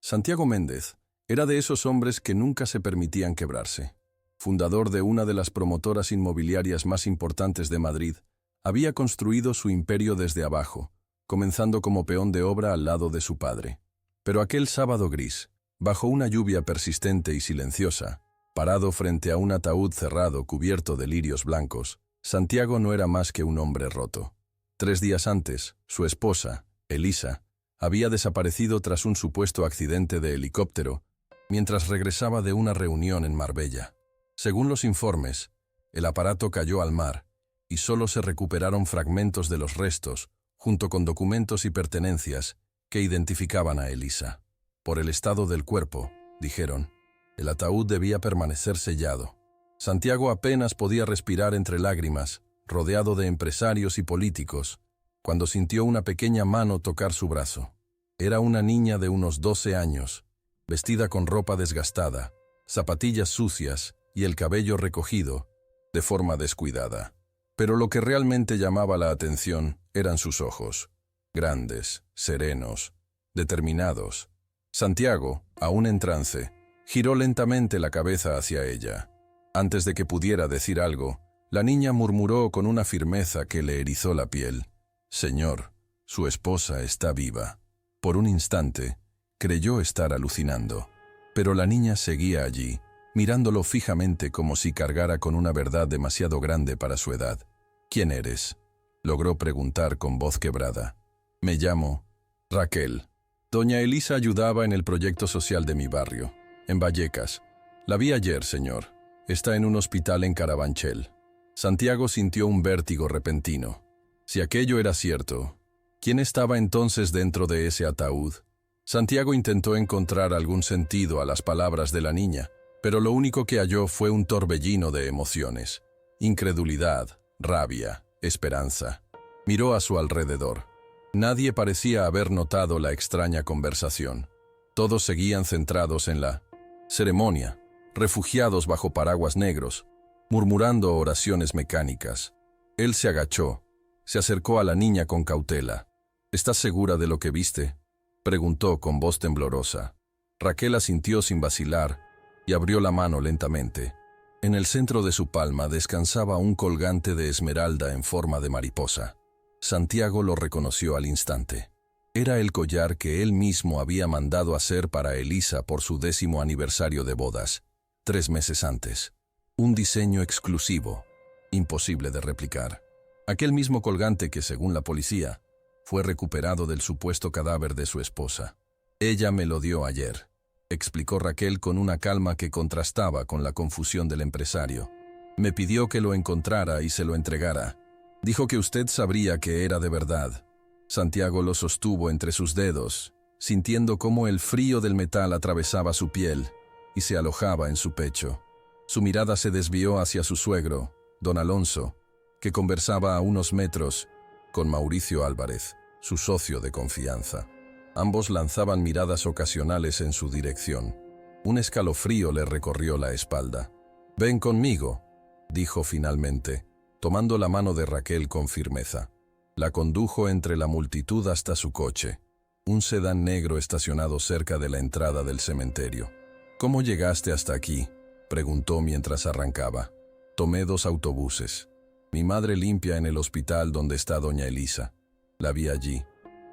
Santiago Méndez era de esos hombres que nunca se permitían quebrarse. Fundador de una de las promotoras inmobiliarias más importantes de Madrid, había construido su imperio desde abajo, comenzando como peón de obra al lado de su padre. Pero aquel sábado gris, bajo una lluvia persistente y silenciosa, parado frente a un ataúd cerrado cubierto de lirios blancos, Santiago no era más que un hombre roto. 3 días antes, su esposa, Elisa, había desaparecido tras un supuesto accidente de helicóptero mientras regresaba de una reunión en Marbella. Según los informes, el aparato cayó al mar y solo se recuperaron fragmentos de los restos, junto con documentos y pertenencias que identificaban a Elisa. Por el estado del cuerpo, dijeron, el ataúd debía permanecer sellado. Santiago apenas podía respirar entre lágrimas, rodeado de empresarios y políticos, cuando sintió una pequeña mano tocar su brazo. Era una niña de unos 12 años, vestida con ropa desgastada, zapatillas sucias y el cabello recogido, de forma descuidada. Pero lo que realmente llamaba la atención eran sus ojos, grandes, serenos, determinados. Santiago, aún en trance, giró lentamente la cabeza hacia ella. Antes de que pudiera decir algo, la niña murmuró con una firmeza que le erizó la piel: «Señor, su esposa está viva». Por un instante, creyó estar alucinando, pero la niña seguía allí, mirándolo fijamente como si cargara con una verdad demasiado grande para su edad. «¿Quién eres?», logró preguntar con voz quebrada. «Me llamo Raquel. Doña Elisa ayudaba en el proyecto social de mi barrio, en Vallecas. La vi ayer, señor. Está en un hospital en Carabanchel». Santiago sintió un vértigo repentino. Si aquello era cierto, ¿quién estaba entonces dentro de ese ataúd? Santiago intentó encontrar algún sentido a las palabras de la niña, pero lo único que halló fue un torbellino de emociones. Incredulidad, rabia, esperanza. Miró a su alrededor. Nadie parecía haber notado la extraña conversación. Todos seguían centrados en la ceremonia, refugiados bajo paraguas negros, murmurando oraciones mecánicas. Él se agachó, se acercó a la niña con cautela. «¿Estás segura de lo que viste?», preguntó con voz temblorosa. Raquel asintió sin vacilar y abrió la mano lentamente. En el centro de su palma descansaba un colgante de esmeralda en forma de mariposa. Santiago lo reconoció al instante. Era el collar que él mismo había mandado hacer para Elisa por su 10º aniversario de bodas, 3 meses antes. Un diseño exclusivo, imposible de replicar. Aquel mismo colgante que, según la policía, fue recuperado del supuesto cadáver de su esposa. «Ella me lo dio ayer», explicó Raquel con una calma que contrastaba con la confusión del empresario. «Me pidió que lo encontrara y se lo entregara. Dijo que usted sabría que era de verdad». Santiago lo sostuvo entre sus dedos, sintiendo cómo el frío del metal atravesaba su piel y se alojaba en su pecho. Su mirada se desvió hacia su suegro, don Alonso, que conversaba a unos metros con Mauricio Álvarez, su socio de confianza. Ambos lanzaban miradas ocasionales en su dirección. Un escalofrío le recorrió la espalda. «Ven conmigo», dijo finalmente, tomando la mano de Raquel con firmeza. La condujo entre la multitud hasta su coche, un sedán negro estacionado cerca de la entrada del cementerio. «¿Cómo llegaste hasta aquí?», preguntó mientras arrancaba. «Tomé 2 autobuses. Mi madre limpia en el hospital donde está doña Elisa. La vi allí.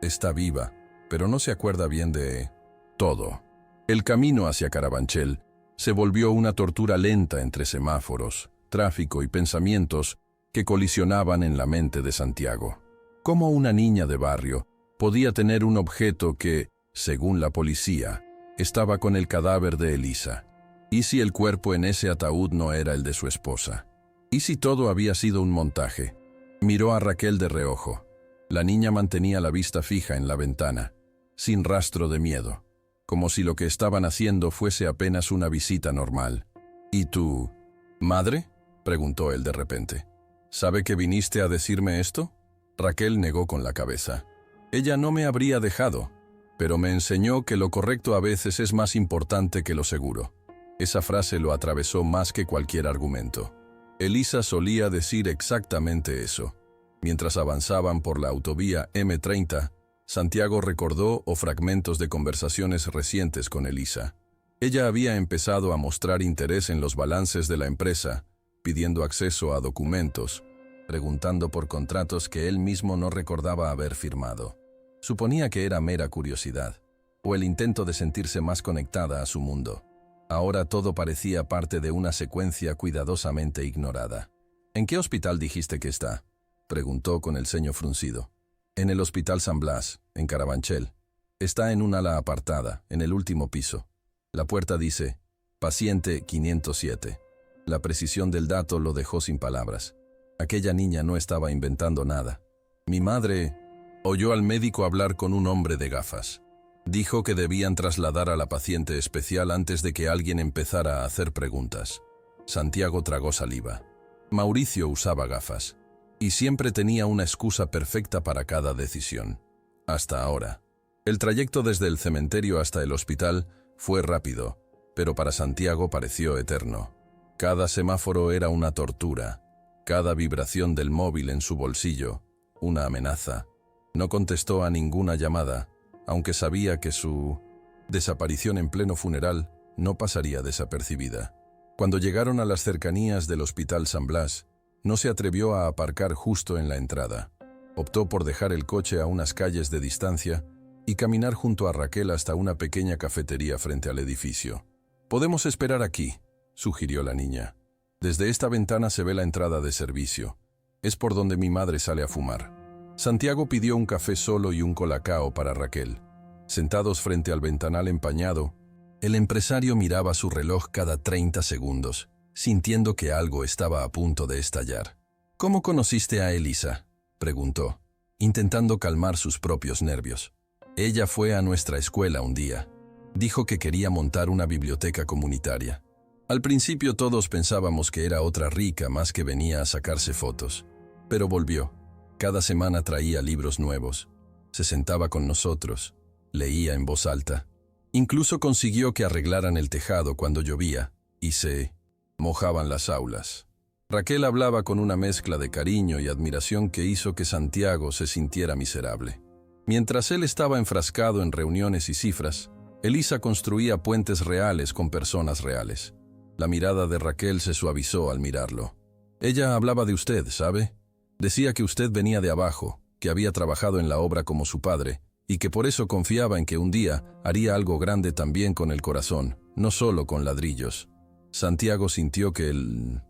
Está viva, pero no se acuerda bien de todo». El camino hacia Carabanchel se volvió una tortura lenta entre semáforos, tráfico y pensamientos que colisionaban en la mente de Santiago. ¿Cómo una niña de barrio podía tener un objeto que, según la policía, estaba con el cadáver de Elisa? ¿Y si el cuerpo en ese ataúd no era el de su esposa? ¿Y si todo había sido un montaje? Miró a Raquel de reojo. La niña mantenía la vista fija en la ventana, sin rastro de miedo, como si lo que estaban haciendo fuese apenas una visita normal. «¿Y tu madre?», preguntó él de repente. «¿Sabe que viniste a decirme esto?». Raquel negó con la cabeza. «Ella no me habría dejado, pero me enseñó que lo correcto a veces es más importante que lo seguro». Esa frase lo atravesó más que cualquier argumento. Elisa solía decir exactamente eso. Mientras avanzaban por la autovía M30, Santiago recordó fragmentos de conversaciones recientes con Elisa. Ella había empezado a mostrar interés en los balances de la empresa, pidiendo acceso a documentos, preguntando por contratos que él mismo no recordaba haber firmado. Suponía que era mera curiosidad, o el intento de sentirse más conectada a su mundo. Ahora todo parecía parte de una secuencia cuidadosamente ignorada. ¿En qué hospital dijiste que está?, preguntó con el ceño fruncido. En el Hospital San Blas, en Carabanchel. Está en un ala apartada, en el último piso. La puerta dice, paciente 507. La precisión del dato lo dejó sin palabras. Aquella niña no estaba inventando nada. Mi madre oyó al médico hablar con un hombre de gafas. Dijo que debían trasladar a la paciente especial antes de que alguien empezara a hacer preguntas. Santiago tragó saliva. Mauricio usaba gafas, y siempre tenía una excusa perfecta para cada decisión. Hasta ahora. El trayecto desde el cementerio hasta el hospital fue rápido, pero para Santiago pareció eterno. Cada semáforo era una tortura, cada vibración del móvil en su bolsillo, una amenaza. No contestó a ninguna llamada, aunque sabía que su desaparición en pleno funeral no pasaría desapercibida. Cuando llegaron a las cercanías del Hospital San Blas, no se atrevió a aparcar justo en la entrada. Optó por dejar el coche a unas calles de distancia y caminar junto a Raquel hasta una pequeña cafetería frente al edificio. «Podemos esperar aquí», sugirió la niña. «Desde esta ventana se ve la entrada de servicio. Es por donde mi madre sale a fumar». Santiago pidió un café solo y un colacao para Raquel. Sentados frente al ventanal empañado, el empresario miraba su reloj cada 30 segundos, sintiendo que algo estaba a punto de estallar. «¿Cómo conociste a Elisa?», preguntó, intentando calmar sus propios nervios. «Ella fue a nuestra escuela un día. Dijo que quería montar una biblioteca comunitaria. Al principio todos pensábamos que era otra rica más que venía a sacarse fotos. Pero volvió. Cada semana traía libros nuevos. Se sentaba con nosotros. Leía en voz alta. Incluso consiguió que arreglaran el tejado cuando llovía y se mojaban las aulas». Raquel hablaba con una mezcla de cariño y admiración que hizo que Santiago se sintiera miserable. Mientras él estaba enfrascado en reuniones y cifras, Elisa construía puentes reales con personas reales. La mirada de Raquel se suavizó al mirarlo. «Ella hablaba de usted, ¿sabe? Decía que usted venía de abajo, que había trabajado en la obra como su padre, y que por eso confiaba en que un día haría algo grande también con el corazón, no solo con ladrillos». Santiago sintió que el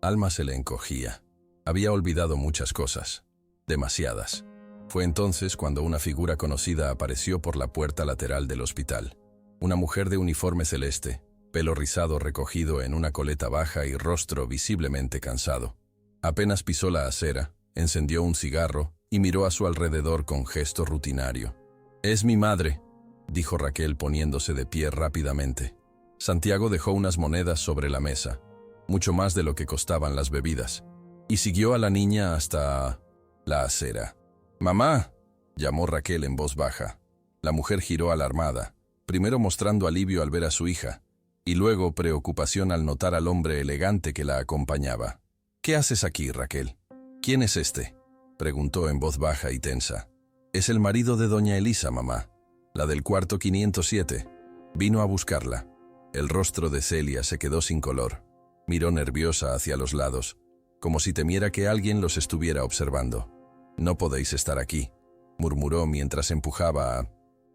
alma se le encogía. Había olvidado muchas cosas, demasiadas. Fue entonces cuando una figura conocida apareció por la puerta lateral del hospital. Una mujer de uniforme celeste, pelo rizado recogido en una coleta baja y rostro visiblemente cansado. Apenas pisó la acera, encendió un cigarro y miró a su alrededor con gesto rutinario. «Es mi madre», dijo Raquel poniéndose de pie rápidamente. Santiago dejó unas monedas sobre la mesa, mucho más de lo que costaban las bebidas, y siguió a la niña hasta la acera. «Mamá», llamó Raquel en voz baja. La mujer giró alarmada, primero mostrando alivio al ver a su hija, y luego preocupación al notar al hombre elegante que la acompañaba. «¿Qué haces aquí, Raquel?» «¿Quién es este?», preguntó en voz baja y tensa. «Es el marido de doña Elisa, mamá, la del cuarto 507. Vino a buscarla». El rostro de Celia se quedó sin color. Miró nerviosa hacia los lados, como si temiera que alguien los estuviera observando. «No podéis estar aquí», murmuró mientras empujaba a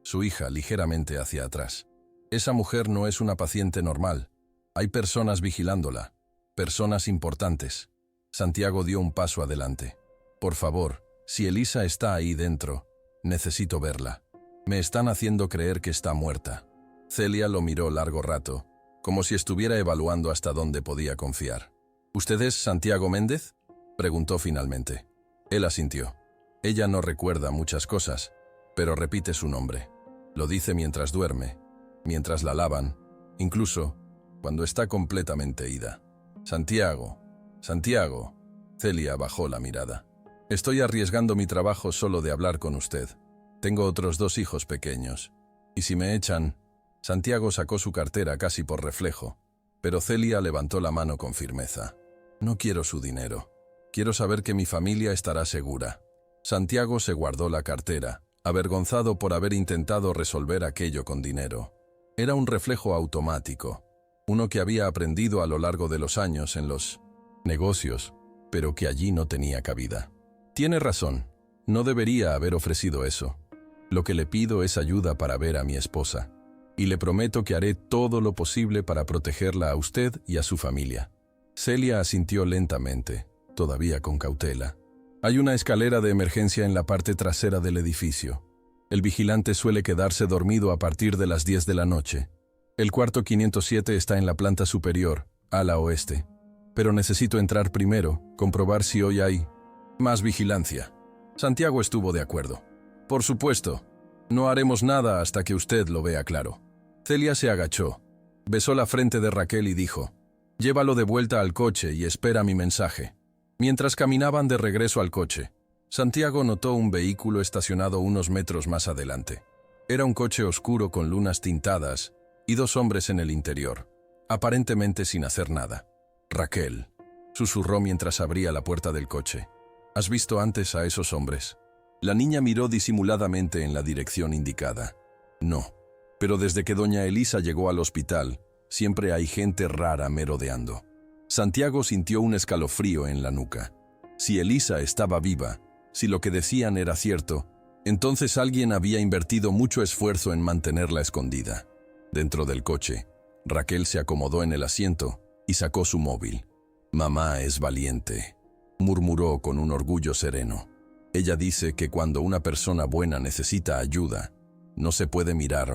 su hija ligeramente hacia atrás. «Esa mujer no es una paciente normal. Hay personas vigilándola, personas importantes». Santiago dio un paso adelante. «Por favor, si Elisa está ahí dentro, necesito verla. Me están haciendo creer que está muerta». Celia lo miró largo rato, como si estuviera evaluando hasta dónde podía confiar. «¿Usted es Santiago Méndez?», preguntó finalmente. Él asintió. Ella no recuerda muchas cosas, pero repite su nombre. Lo dice mientras duerme, mientras la lavan, incluso cuando está completamente ida. «Santiago, Santiago». Celia bajó la mirada. «Estoy arriesgando mi trabajo solo de hablar con usted. Tengo otros 2 hijos pequeños. Y si me echan...» Santiago sacó su cartera casi por reflejo, pero Celia levantó la mano con firmeza. «No quiero su dinero. Quiero saber que mi familia estará segura». Santiago se guardó la cartera, avergonzado por haber intentado resolver aquello con dinero. Era un reflejo automático, uno que había aprendido a lo largo de los años en los negocios, pero que allí no tenía cabida. Tiene razón, no debería haber ofrecido eso. Lo que le pido es ayuda para ver a mi esposa, y le prometo que haré todo lo posible para protegerla a usted y a su familia. Celia asintió lentamente, todavía con cautela. Hay una escalera de emergencia en la parte trasera del edificio. El vigilante suele quedarse dormido a partir de las 10 de la noche. El cuarto 507 está en la planta superior, ala oeste. Pero necesito entrar primero, comprobar si hoy hay más vigilancia. Santiago estuvo de acuerdo. Por supuesto, no haremos nada hasta que usted lo vea claro. Celia se agachó, besó la frente de Raquel y dijo: llévalo de vuelta al coche y espera mi mensaje. Mientras caminaban de regreso al coche, Santiago notó un vehículo estacionado unos metros más adelante. Era un coche oscuro con lunas tintadas y 2 hombres en el interior, aparentemente sin hacer nada. Raquel, susurró mientras abría la puerta del coche. ¿Has visto antes a esos hombres? La niña miró disimuladamente en la dirección indicada. No, pero desde que doña Elisa llegó al hospital, siempre hay gente rara merodeando. Santiago sintió un escalofrío en la nuca. Si Elisa estaba viva, si lo que decían era cierto, entonces alguien había invertido mucho esfuerzo en mantenerla escondida. Dentro del coche, Raquel se acomodó en el asiento y sacó su móvil. «Mamá es valiente», murmuró con un orgullo sereno. Ella dice que cuando una persona buena necesita ayuda, no se puede mirar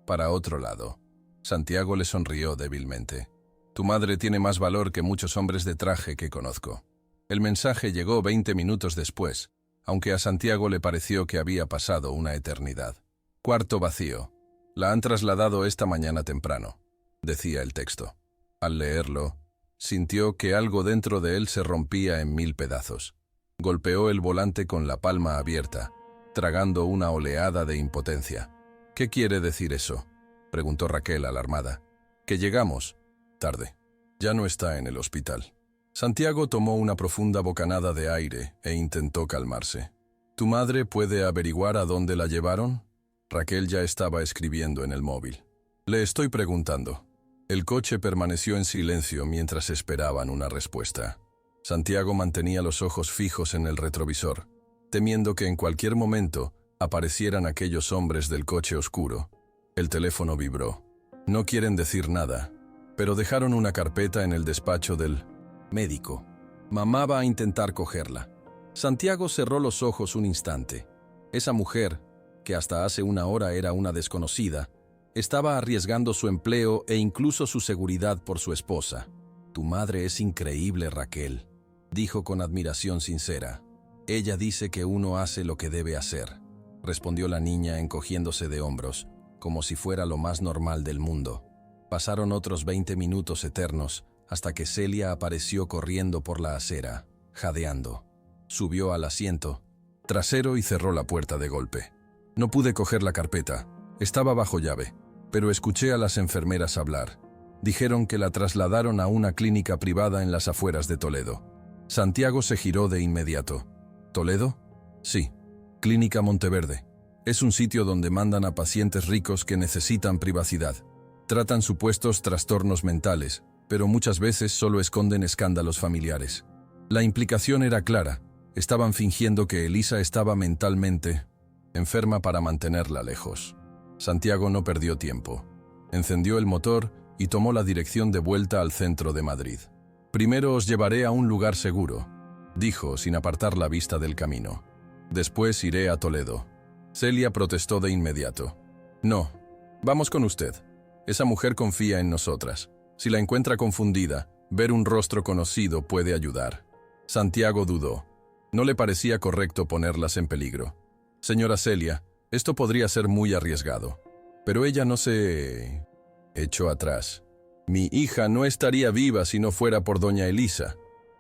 para otro lado. Santiago le sonrió débilmente. «Tu madre tiene más valor que muchos hombres de traje que conozco». El mensaje llegó 20 minutos después, aunque a Santiago le pareció que había pasado una eternidad. «Cuarto vacío. La han trasladado esta mañana temprano», decía el texto. Al leerlo, sintió que algo dentro de él se rompía en 1000 pedazos. Golpeó el volante con la palma abierta, tragando una oleada de impotencia. «¿Qué quiere decir eso?», preguntó Raquel alarmada. «Que llegamos tarde. Ya no está en el hospital». Santiago tomó una profunda bocanada de aire e intentó calmarse. «¿Tu madre puede averiguar a dónde la llevaron?». Raquel ya estaba escribiendo en el móvil. «Le estoy preguntando». El coche permaneció en silencio mientras esperaban una respuesta. Santiago mantenía los ojos fijos en el retrovisor, temiendo que en cualquier momento aparecieran aquellos hombres del coche oscuro. El teléfono vibró. No quieren decir nada, pero dejaron una carpeta en el despacho del médico. Mamá va a intentar cogerla. Santiago cerró los ojos un instante. Esa mujer, que hasta hace una hora era una desconocida, estaba arriesgando su empleo e incluso su seguridad por su esposa. «Tu madre es increíble, Raquel», dijo con admiración sincera. «Ella dice que uno hace lo que debe hacer», respondió la niña encogiéndose de hombros, como si fuera lo más normal del mundo. Pasaron otros 20 minutos eternos hasta que Celia apareció corriendo por la acera, jadeando. Subió al asiento trasero y cerró la puerta de golpe. «No pude coger la carpeta, estaba bajo llave, pero escuché a las enfermeras hablar. Dijeron que la trasladaron a una clínica privada en las afueras de Toledo». Santiago se giró de inmediato. «¿Toledo?» «Sí, Clínica Monteverde. Es un sitio donde mandan a pacientes ricos que necesitan privacidad. Tratan supuestos trastornos mentales, pero muchas veces solo esconden escándalos familiares». La implicación era clara. Estaban fingiendo que Elisa estaba mentalmente enferma para mantenerla lejos. Santiago no perdió tiempo. Encendió el motor y tomó la dirección de vuelta al centro de Madrid. «Primero os llevaré a un lugar seguro», dijo sin apartar la vista del camino. «Después iré a Toledo». Celia protestó de inmediato. «No, vamos con usted. Esa mujer confía en nosotras. Si la encuentra confundida, ver un rostro conocido puede ayudar». Santiago dudó. No le parecía correcto ponerlas en peligro. «Señora Celia, esto podría ser muy arriesgado». Pero ella no se echó atrás. «Mi hija no estaría viva si no fuera por doña Elisa.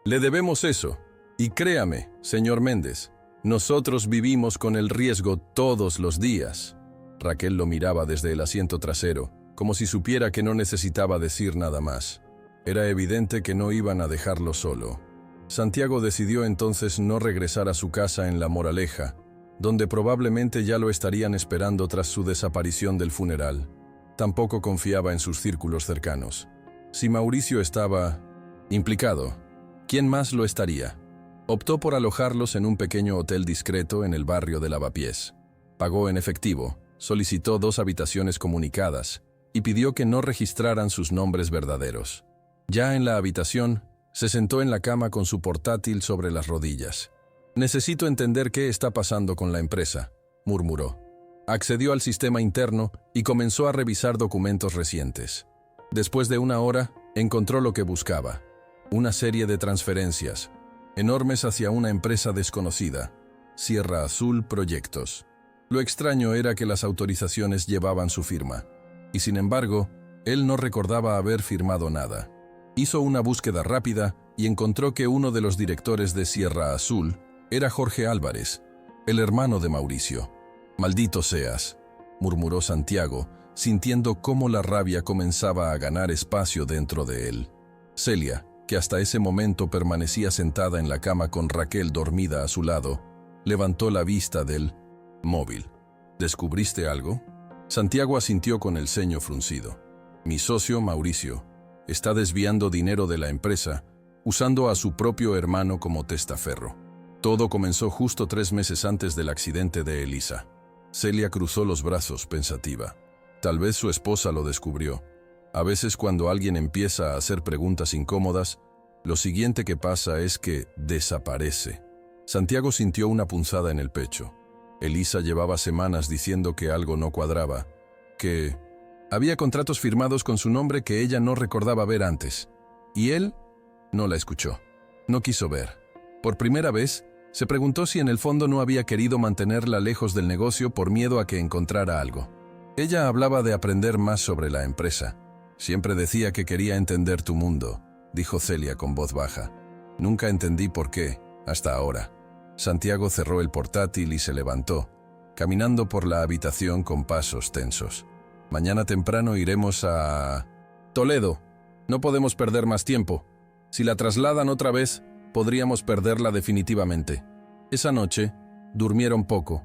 Le debemos eso. Y créame, señor Méndez, nosotros vivimos con el riesgo todos los días». Raquel lo miraba desde el asiento trasero, como si supiera que no necesitaba decir nada más. Era evidente que no iban a dejarlo solo. Santiago decidió entonces no regresar a su casa en La Moraleja, donde probablemente ya lo estarían esperando tras su desaparición del funeral. Tampoco confiaba en sus círculos cercanos. Si Mauricio estaba implicado, ¿quién más lo estaría? Optó por alojarlos en un pequeño hotel discreto en el barrio de Lavapiés. Pagó en efectivo, solicitó 2 habitaciones comunicadas y pidió que no registraran sus nombres verdaderos. Ya en la habitación, se sentó en la cama con su portátil sobre las rodillas. «Necesito entender qué está pasando con la empresa», murmuró. Accedió al sistema interno y comenzó a revisar documentos recientes. Después de 1 hora, encontró lo que buscaba. Una serie de transferencias, enormes hacia una empresa desconocida, Sierra Azul Proyectos. Lo extraño era que las autorizaciones llevaban su firma, y sin embargo, él no recordaba haber firmado nada. Hizo una búsqueda rápida y encontró que uno de los directores de Sierra Azul era Jorge Álvarez, el hermano de Mauricio. «Maldito seas», murmuró Santiago, sintiendo cómo la rabia comenzaba a ganar espacio dentro de él. Celia, que hasta ese momento permanecía sentada en la cama con Raquel dormida a su lado, levantó la vista del móvil. «¿Descubriste algo?» Santiago asintió con el ceño fruncido. «Mi socio, Mauricio, está desviando dinero de la empresa, usando a su propio hermano como testaferro. Todo comenzó justo 3 meses antes del accidente de Elisa». Celia cruzó los brazos, pensativa. Tal vez su esposa lo descubrió. A veces cuando alguien empieza a hacer preguntas incómodas, lo siguiente que pasa es que desaparece. Santiago sintió una punzada en el pecho. Elisa llevaba semanas diciendo que algo no cuadraba, que había contratos firmados con su nombre que ella no recordaba ver antes. Y él no la escuchó. No quiso ver. Por primera vez, se preguntó si en el fondo no había querido mantenerla lejos del negocio por miedo a que encontrara algo. Ella hablaba de aprender más sobre la empresa. «Siempre decía que quería entender tu mundo», dijo Celia con voz baja. «Nunca entendí por qué, hasta ahora». Santiago cerró el portátil y se levantó, caminando por la habitación con pasos tensos. «Mañana temprano iremos a Toledo. No podemos perder más tiempo. Si la trasladan otra vez, podríamos perderla definitivamente». Esa noche, durmieron poco.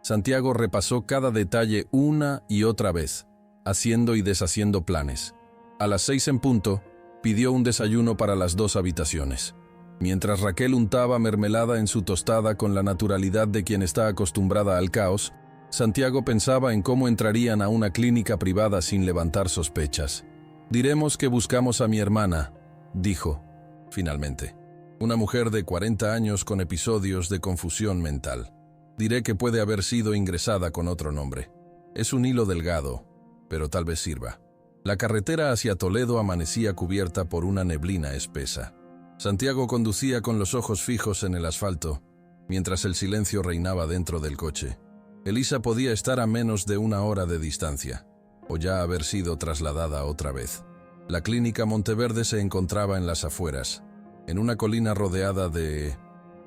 Santiago repasó cada detalle una y otra vez, haciendo y deshaciendo planes. A las 6 en punto, pidió un desayuno para las 2 habitaciones. Mientras Raquel untaba mermelada en su tostada con la naturalidad de quien está acostumbrada al caos, Santiago pensaba en cómo entrarían a una clínica privada sin levantar sospechas. «Diremos que buscamos a mi hermana», dijo, finalmente. «Una mujer de 40 años con episodios de confusión mental. Diré que puede haber sido ingresada con otro nombre. Es un hilo delgado, pero tal vez sirva». La carretera hacia Toledo amanecía cubierta por una neblina espesa. Santiago conducía con los ojos fijos en el asfalto, mientras el silencio reinaba dentro del coche. Elisa podía estar a menos de 1 hora de distancia, o ya haber sido trasladada otra vez. La clínica Monteverde se encontraba en las afueras, en una colina rodeada de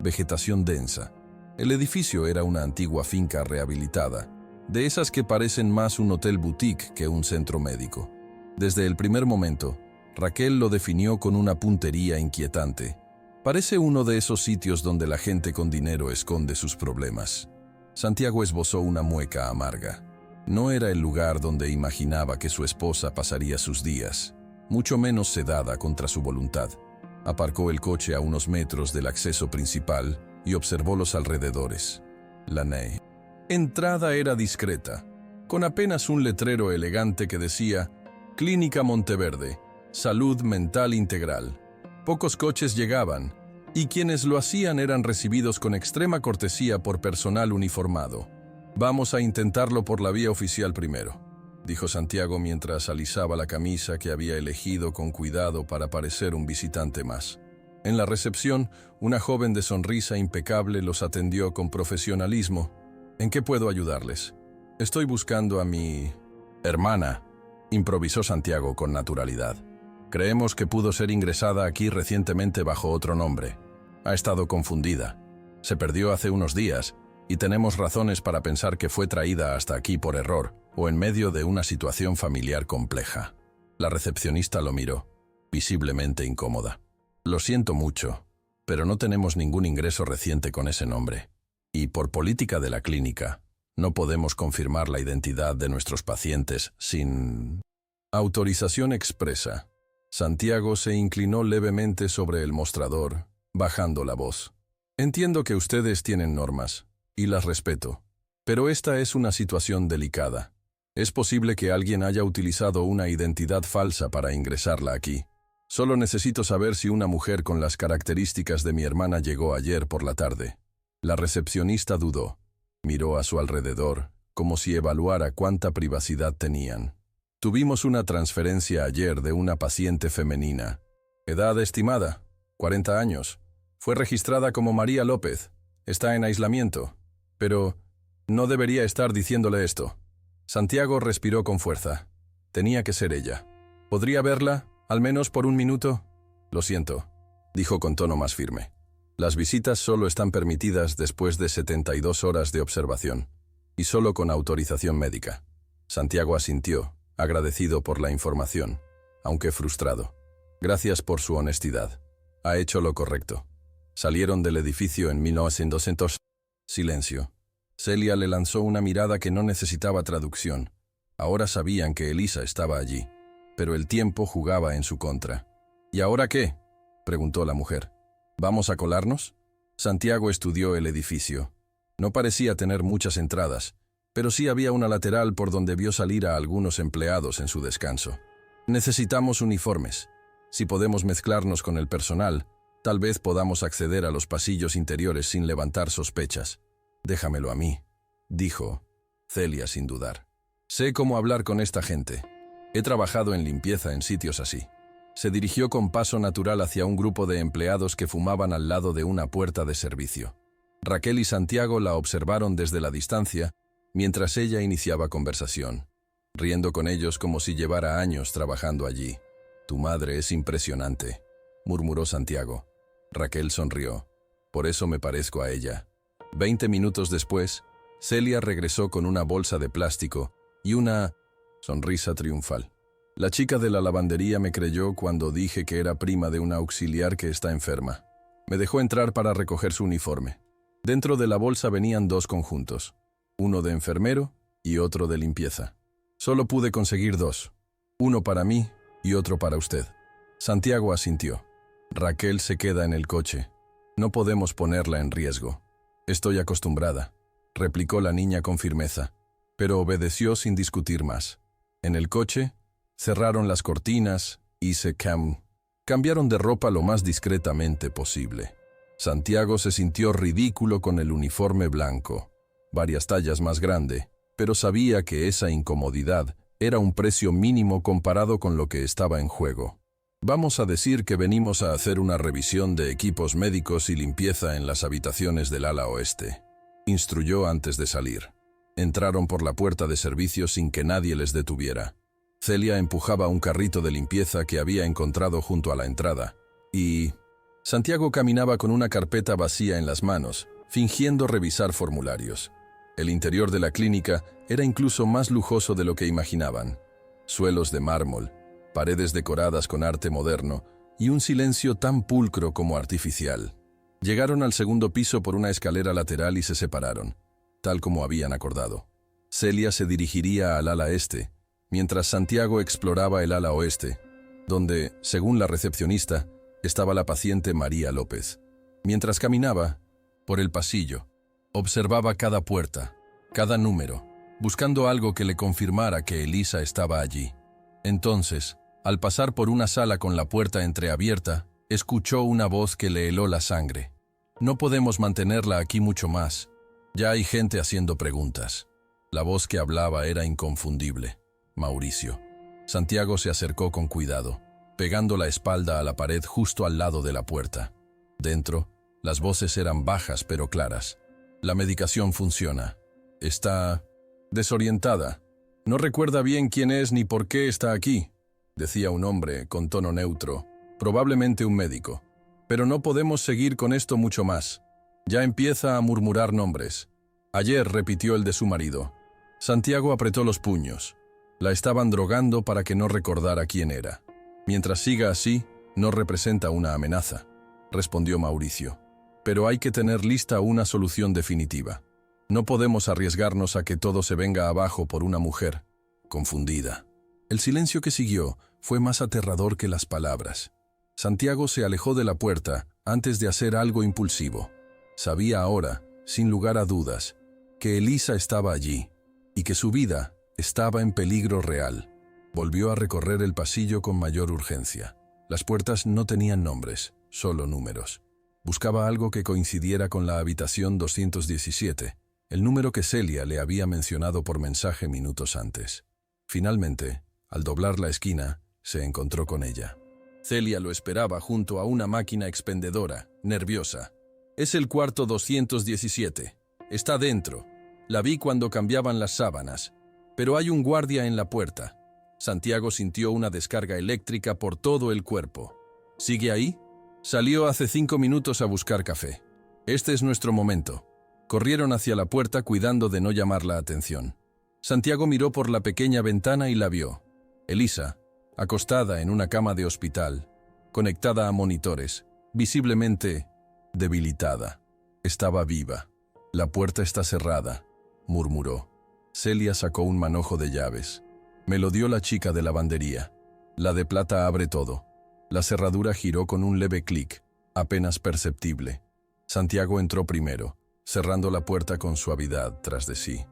vegetación densa. El edificio era una antigua finca rehabilitada, de esas que parecen más un hotel boutique que un centro médico. Desde el primer momento, Raquel lo definió con una puntería inquietante. «Parece uno de esos sitios donde la gente con dinero esconde sus problemas». Santiago esbozó una mueca amarga. No era el lugar donde imaginaba que su esposa pasaría sus días, mucho menos sedada contra su voluntad. Aparcó el coche a unos metros del acceso principal y observó los alrededores. La entrada era discreta, con apenas un letrero elegante que decía «Clínica Monteverde, Salud Mental Integral». Pocos coches llegaban, y quienes lo hacían eran recibidos con extrema cortesía por personal uniformado. «Vamos a intentarlo por la vía oficial primero», dijo Santiago mientras alisaba la camisa que había elegido con cuidado para parecer un visitante más. En la recepción, una joven de sonrisa impecable los atendió con profesionalismo. «¿En qué puedo ayudarles?» «Estoy buscando a mi hermana», improvisó Santiago con naturalidad. «Creemos que pudo ser ingresada aquí recientemente bajo otro nombre. Ha estado confundida. Se perdió hace unos días y tenemos razones para pensar que fue traída hasta aquí por error o en medio de una situación familiar compleja». La recepcionista lo miró, visiblemente incómoda. «Lo siento mucho, pero no tenemos ningún ingreso reciente con ese nombre». Y por política de la clínica, no podemos confirmar la identidad de nuestros pacientes sin autorización expresa. Santiago se inclinó levemente sobre el mostrador, bajando la voz. Entiendo que ustedes tienen normas, y las respeto, pero esta es una situación delicada. Es posible que alguien haya utilizado una identidad falsa para ingresarla aquí. Solo necesito saber si una mujer con las características de mi hermana llegó ayer por la tarde. La recepcionista dudó. Miró a su alrededor, como si evaluara cuánta privacidad tenían. Tuvimos una transferencia ayer de una paciente femenina. Edad estimada, 40 años. Fue registrada como María López. Está en aislamiento. Pero no debería estar diciéndole esto. Santiago respiró con fuerza. Tenía que ser ella. ¿Podría verla, al menos por un minuto? Lo siento, dijo con tono más firme. Las visitas solo están permitidas después de 72 horas de observación, y solo con autorización médica. Santiago asintió, agradecido por la información, aunque frustrado. Gracias por su honestidad. Ha hecho lo correcto. Salieron del edificio en 1900. Silencio. Celia le lanzó una mirada que no necesitaba traducción. Ahora sabían que Elisa estaba allí, pero el tiempo jugaba en su contra. ¿Y ahora qué?, preguntó la mujer. ¿Vamos a colarnos? Santiago estudió el edificio. No parecía tener muchas entradas, pero sí había una lateral por donde vio salir a algunos empleados en su descanso. Necesitamos uniformes. Si podemos mezclarnos con el personal, tal vez podamos acceder a los pasillos interiores sin levantar sospechas. Déjamelo a mí, dijo Celia sin dudar. Sé cómo hablar con esta gente. He trabajado en limpieza en sitios así. Se dirigió con paso natural hacia un grupo de empleados que fumaban al lado de una puerta de servicio. Raquel y Santiago la observaron desde la distancia, mientras ella iniciaba conversación, riendo con ellos como si llevara años trabajando allí. Tu madre es impresionante, murmuró Santiago. Raquel sonrió. Por eso me parezco a ella. 20 minutos después, Celia regresó con una bolsa de plástico y una sonrisa triunfal. La chica de la lavandería me creyó cuando dije que era prima de una auxiliar que está enferma. Me dejó entrar para recoger su uniforme. Dentro de la bolsa venían 2 conjuntos, uno de enfermero y otro de limpieza. Solo pude conseguir 2, uno para mí y otro para usted. Santiago asintió. Raquel se queda en el coche. No podemos ponerla en riesgo. Estoy acostumbrada, replicó la niña con firmeza, pero obedeció sin discutir más. En el coche, cerraron las cortinas y cambiaron de ropa lo más discretamente posible. Santiago se sintió ridículo con el uniforme blanco, varias tallas más grande, pero sabía que esa incomodidad era un precio mínimo comparado con lo que estaba en juego. Vamos a decir que venimos a hacer una revisión de equipos médicos y limpieza en las habitaciones del ala oeste, instruyó antes de salir. Entraron por la puerta de servicio sin que nadie les detuviera. Celia empujaba un carrito de limpieza que había encontrado junto a la entrada, y Santiago caminaba con una carpeta vacía en las manos, fingiendo revisar formularios. El interior de la clínica era incluso más lujoso de lo que imaginaban. Suelos de mármol, paredes decoradas con arte moderno y un silencio tan pulcro como artificial. Llegaron al segundo piso por una escalera lateral y se separaron, tal como habían acordado. Celia se dirigiría al ala este, mientras Santiago exploraba el ala oeste, donde, según la recepcionista, estaba la paciente María López. Mientras caminaba por el pasillo, observaba cada puerta, cada número, buscando algo que le confirmara que Elisa estaba allí. Entonces, al pasar por una sala con la puerta entreabierta, escuchó una voz que le heló la sangre. No podemos mantenerla aquí mucho más. Ya hay gente haciendo preguntas. La voz que hablaba era inconfundible. Mauricio. Santiago se acercó con cuidado, pegando la espalda a la pared justo al lado de la puerta. Dentro, las voces eran bajas pero claras. La medicación funciona. Está desorientada. No recuerda bien quién es ni por qué está aquí, decía un hombre con tono neutro, probablemente un médico. Pero no podemos seguir con esto mucho más. Ya empieza a murmurar nombres. Ayer repitió el de su marido. Santiago apretó los puños. La estaban drogando para que no recordara quién era. Mientras siga así, no representa una amenaza, respondió Mauricio. Pero hay que tener lista una solución definitiva. No podemos arriesgarnos a que todo se venga abajo por una mujer confundida. El silencio que siguió fue más aterrador que las palabras. Santiago se alejó de la puerta antes de hacer algo impulsivo. Sabía ahora, sin lugar a dudas, que Elisa estaba allí y que su vida estaba en peligro real. Volvió a recorrer el pasillo con mayor urgencia. Las puertas no tenían nombres, solo números. Buscaba algo que coincidiera con la habitación 217, el número que Celia le había mencionado por mensaje minutos antes. Finalmente, al doblar la esquina, se encontró con ella. Celia lo esperaba junto a una máquina expendedora, nerviosa. «Es el cuarto 217. Está dentro. La vi cuando cambiaban las sábanas. Pero hay un guardia en la puerta». Santiago sintió una descarga eléctrica por todo el cuerpo. «¿Sigue ahí?» Salió hace 5 minutos a buscar café. «Este es nuestro momento». Corrieron hacia la puerta cuidando de no llamar la atención. Santiago miró por la pequeña ventana y la vio. Elisa, acostada en una cama de hospital, conectada a monitores, visiblemente debilitada. Estaba viva. «La puerta está cerrada», murmuró. Celia sacó un manojo de llaves. «Me lo dio la chica de lavandería. La de plata abre todo». La cerradura giró con un leve clic, apenas perceptible. Santiago entró primero, cerrando la puerta con suavidad tras de sí.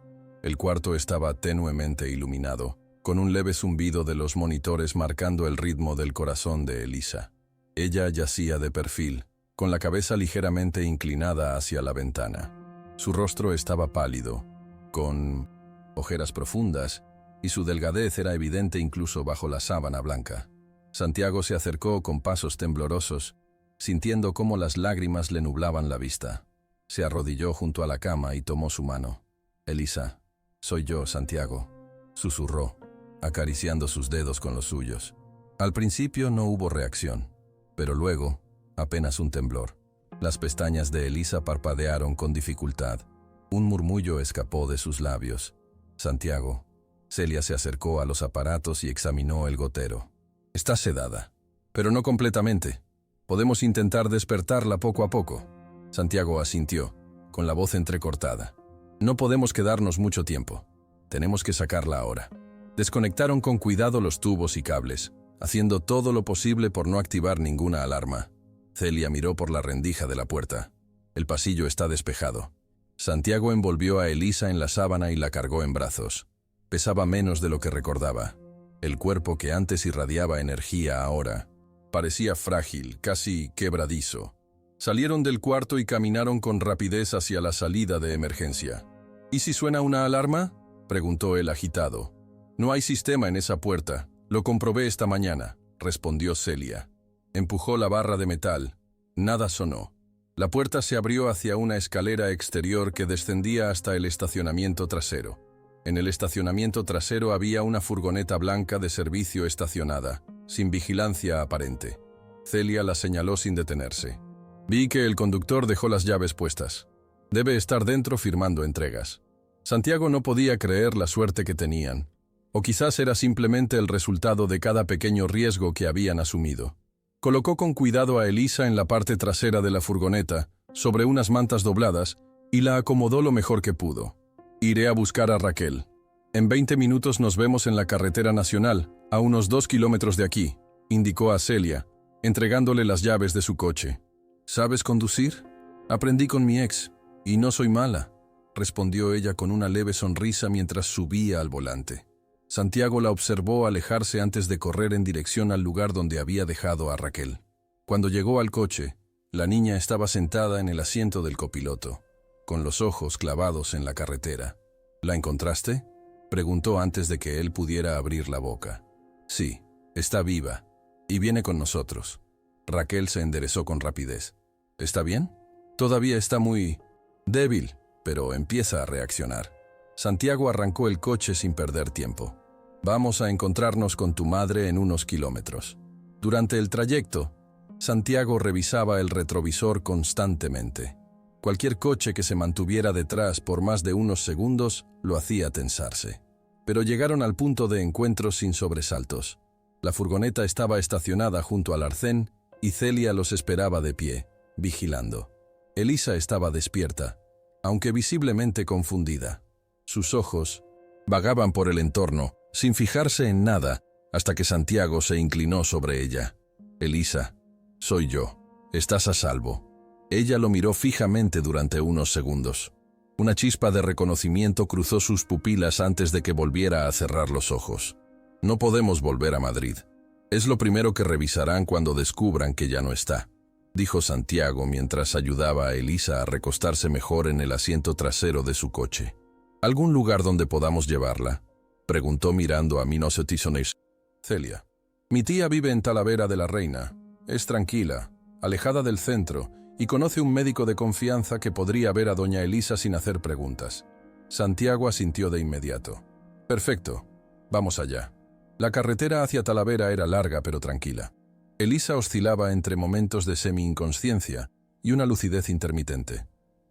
El cuarto estaba tenuemente iluminado, con un leve zumbido de los monitores marcando el ritmo del corazón de Elisa. Ella yacía de perfil, con la cabeza ligeramente inclinada hacia la ventana. Su rostro estaba pálido, con ojeras profundas, y su delgadez era evidente incluso bajo la sábana blanca. Santiago se acercó con pasos temblorosos, sintiendo cómo las lágrimas le nublaban la vista. Se arrodilló junto a la cama y tomó su mano. «Elisa, soy yo, Santiago», susurró, acariciando sus dedos con los suyos. Al principio no hubo reacción, pero luego, apenas un temblor. Las pestañas de Elisa parpadearon con dificultad. Un murmullo escapó de sus labios. «Santiago». Celia se acercó a los aparatos y examinó el gotero. «Está sedada, pero no completamente. Podemos intentar despertarla poco a poco». Santiago asintió, con la voz entrecortada. «No podemos quedarnos mucho tiempo. Tenemos que sacarla ahora». Desconectaron con cuidado los tubos y cables, haciendo todo lo posible por no activar ninguna alarma. Celia miró por la rendija de la puerta. «El pasillo está despejado». Santiago envolvió a Elisa en la sábana y la cargó en brazos. Pesaba menos de lo que recordaba. El cuerpo que antes irradiaba energía ahora parecía frágil, casi quebradizo. Salieron del cuarto y caminaron con rapidez hacia la salida de emergencia. «¿Y si suena una alarma?», preguntó él agitado. «No hay sistema en esa puerta. Lo comprobé esta mañana», respondió Celia. Empujó la barra de metal. Nada sonó. La puerta se abrió hacia una escalera exterior que descendía hasta el estacionamiento trasero. En el estacionamiento trasero había una furgoneta blanca de servicio estacionada, sin vigilancia aparente. Celia la señaló sin detenerse. «Vi que el conductor dejó las llaves puestas. Debe estar dentro firmando entregas». Santiago no podía creer la suerte que tenían. O quizás era simplemente el resultado de cada pequeño riesgo que habían asumido. Colocó con cuidado a Elisa en la parte trasera de la furgoneta, sobre unas mantas dobladas, y la acomodó lo mejor que pudo. «Iré a buscar a Raquel. En 20 minutos nos vemos en la carretera nacional, a unos 2 kilómetros de aquí», indicó a Celia, entregándole las llaves de su coche. «¿Sabes conducir? Aprendí con mi ex, y no soy mala», respondió ella con una leve sonrisa mientras subía al volante. Santiago la observó alejarse antes de correr en dirección al lugar donde había dejado a Raquel. Cuando llegó al coche, la niña estaba sentada en el asiento del copiloto, con los ojos clavados en la carretera. «¿La encontraste?», preguntó antes de que él pudiera abrir la boca. «Sí, está viva, y viene con nosotros». Raquel se enderezó con rapidez. «¿Está bien?». «Todavía está muy débil, pero empieza a reaccionar». Santiago arrancó el coche sin perder tiempo. «Vamos a encontrarnos con tu madre en unos kilómetros». Durante el trayecto, Santiago revisaba el retrovisor constantemente. Cualquier coche que se mantuviera detrás por más de unos segundos lo hacía tensarse. Pero llegaron al punto de encuentro sin sobresaltos. La furgoneta estaba estacionada junto al arcén y Celia los esperaba de pie, vigilando. Elisa estaba despierta, aunque visiblemente confundida. Sus ojos vagaban por el entorno, sin fijarse en nada, hasta que Santiago se inclinó sobre ella. «Elisa, soy yo. Estás a salvo». Ella lo miró fijamente durante unos segundos. Una chispa de reconocimiento cruzó sus pupilas antes de que volviera a cerrar los ojos. «No podemos volver a Madrid. Es lo primero que revisarán cuando descubran que ya no está», dijo Santiago mientras ayudaba a Elisa a recostarse mejor en el asiento trasero de su coche. «¿Algún lugar donde podamos llevarla?», preguntó mirando a Minosotisones. «Celia. Mi tía vive en Talavera de la Reina. Es tranquila, alejada del centro, y conoce un médico de confianza que podría ver a doña Elisa sin hacer preguntas». Santiago asintió de inmediato. «Perfecto. Vamos allá». La carretera hacia Talavera era larga pero tranquila. Elisa oscilaba entre momentos de semi-inconsciencia y una lucidez intermitente.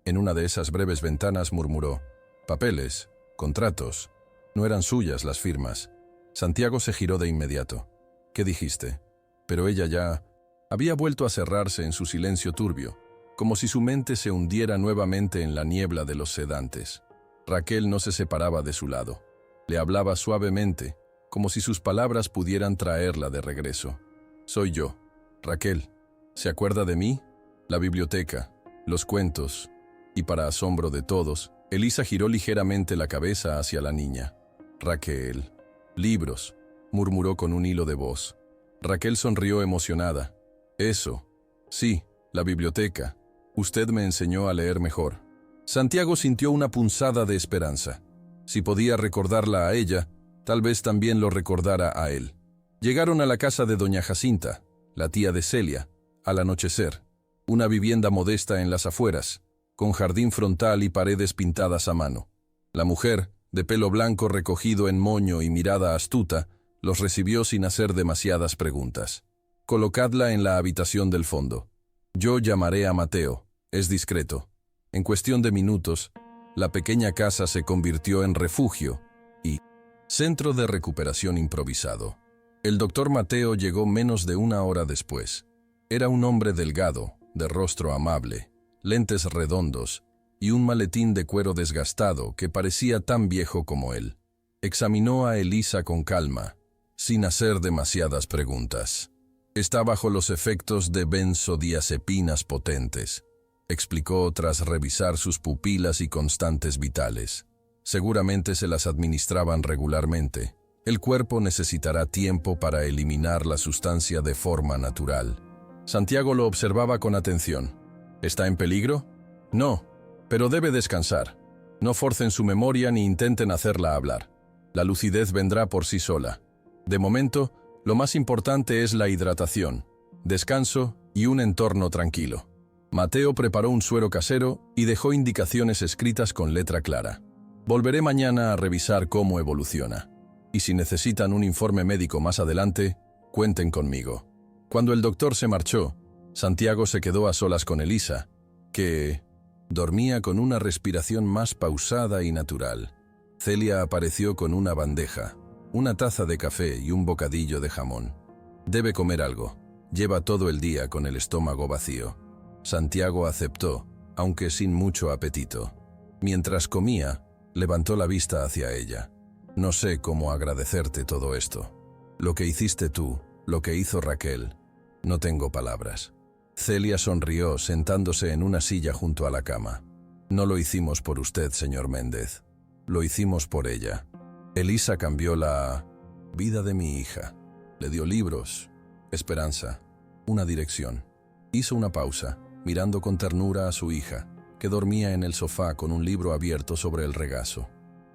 En una de esas breves ventanas murmuró: «Papeles, contratos. No eran suyas las firmas». Santiago se giró de inmediato. «¿Qué dijiste?». Pero ella ya había vuelto a cerrarse en su silencio turbio, como si su mente se hundiera nuevamente en la niebla de los sedantes. Raquel no se separaba de su lado. Le hablaba suavemente, como si sus palabras pudieran traerla de regreso. «Soy yo, Raquel. ¿Se acuerda de mí? La biblioteca, los cuentos». Y para asombro de todos, Elisa giró ligeramente la cabeza hacia la niña. «Raquel. Libros», murmuró con un hilo de voz. Raquel sonrió emocionada. «Eso. Sí, la biblioteca. Usted me enseñó a leer mejor». Santiago sintió una punzada de esperanza. Si podía recordarla a ella, tal vez también lo recordara a él. Llegaron a la casa de doña Jacinta, la tía de Celia, al anochecer. Una vivienda modesta en las afueras, con jardín frontal y paredes pintadas a mano. La mujer, de pelo blanco recogido en moño y mirada astuta, los recibió sin hacer demasiadas preguntas. «Colocadla en la habitación del fondo. Yo llamaré a Mateo, es discreto». En cuestión de minutos, la pequeña casa se convirtió en refugio y centro de recuperación improvisado. El doctor Mateo llegó menos de una hora después. Era un hombre delgado, de rostro amable, lentes redondos y un maletín de cuero desgastado que parecía tan viejo como él. Examinó a Elisa con calma, sin hacer demasiadas preguntas. «Está bajo los efectos de benzodiazepinas potentes», explicó tras revisar sus pupilas y constantes vitales. «Seguramente se las administraban regularmente. El cuerpo necesitará tiempo para eliminar la sustancia de forma natural». Santiago lo observaba con atención. «¿Está en peligro?». «No, pero debe descansar. No forcen su memoria ni intenten hacerla hablar. La lucidez vendrá por sí sola. De momento, lo más importante es la hidratación, descanso y un entorno tranquilo». Mateo preparó un suero casero y dejó indicaciones escritas con letra clara. «Volveré mañana a revisar cómo evoluciona. Y si necesitan un informe médico más adelante, cuenten conmigo». Cuando el doctor se marchó, Santiago se quedó a solas con Elisa, que dormía con una respiración más pausada y natural. Celia apareció con una bandeja, una taza de café y un bocadillo de jamón. «Debe comer algo. Lleva todo el día con el estómago vacío». Santiago aceptó, aunque sin mucho apetito. Mientras comía, levantó la vista hacia ella. «No sé cómo agradecerte todo esto. Lo que hiciste tú, lo que hizo Raquel. No tengo palabras». Celia sonrió sentándose en una silla junto a la cama. «No lo hicimos por usted, señor Méndez. Lo hicimos por ella. Elisa cambió la vida de mi hija. Le dio libros, esperanza, una dirección». Hizo una pausa, mirando con ternura a su hija, que dormía en el sofá con un libro abierto sobre el regazo.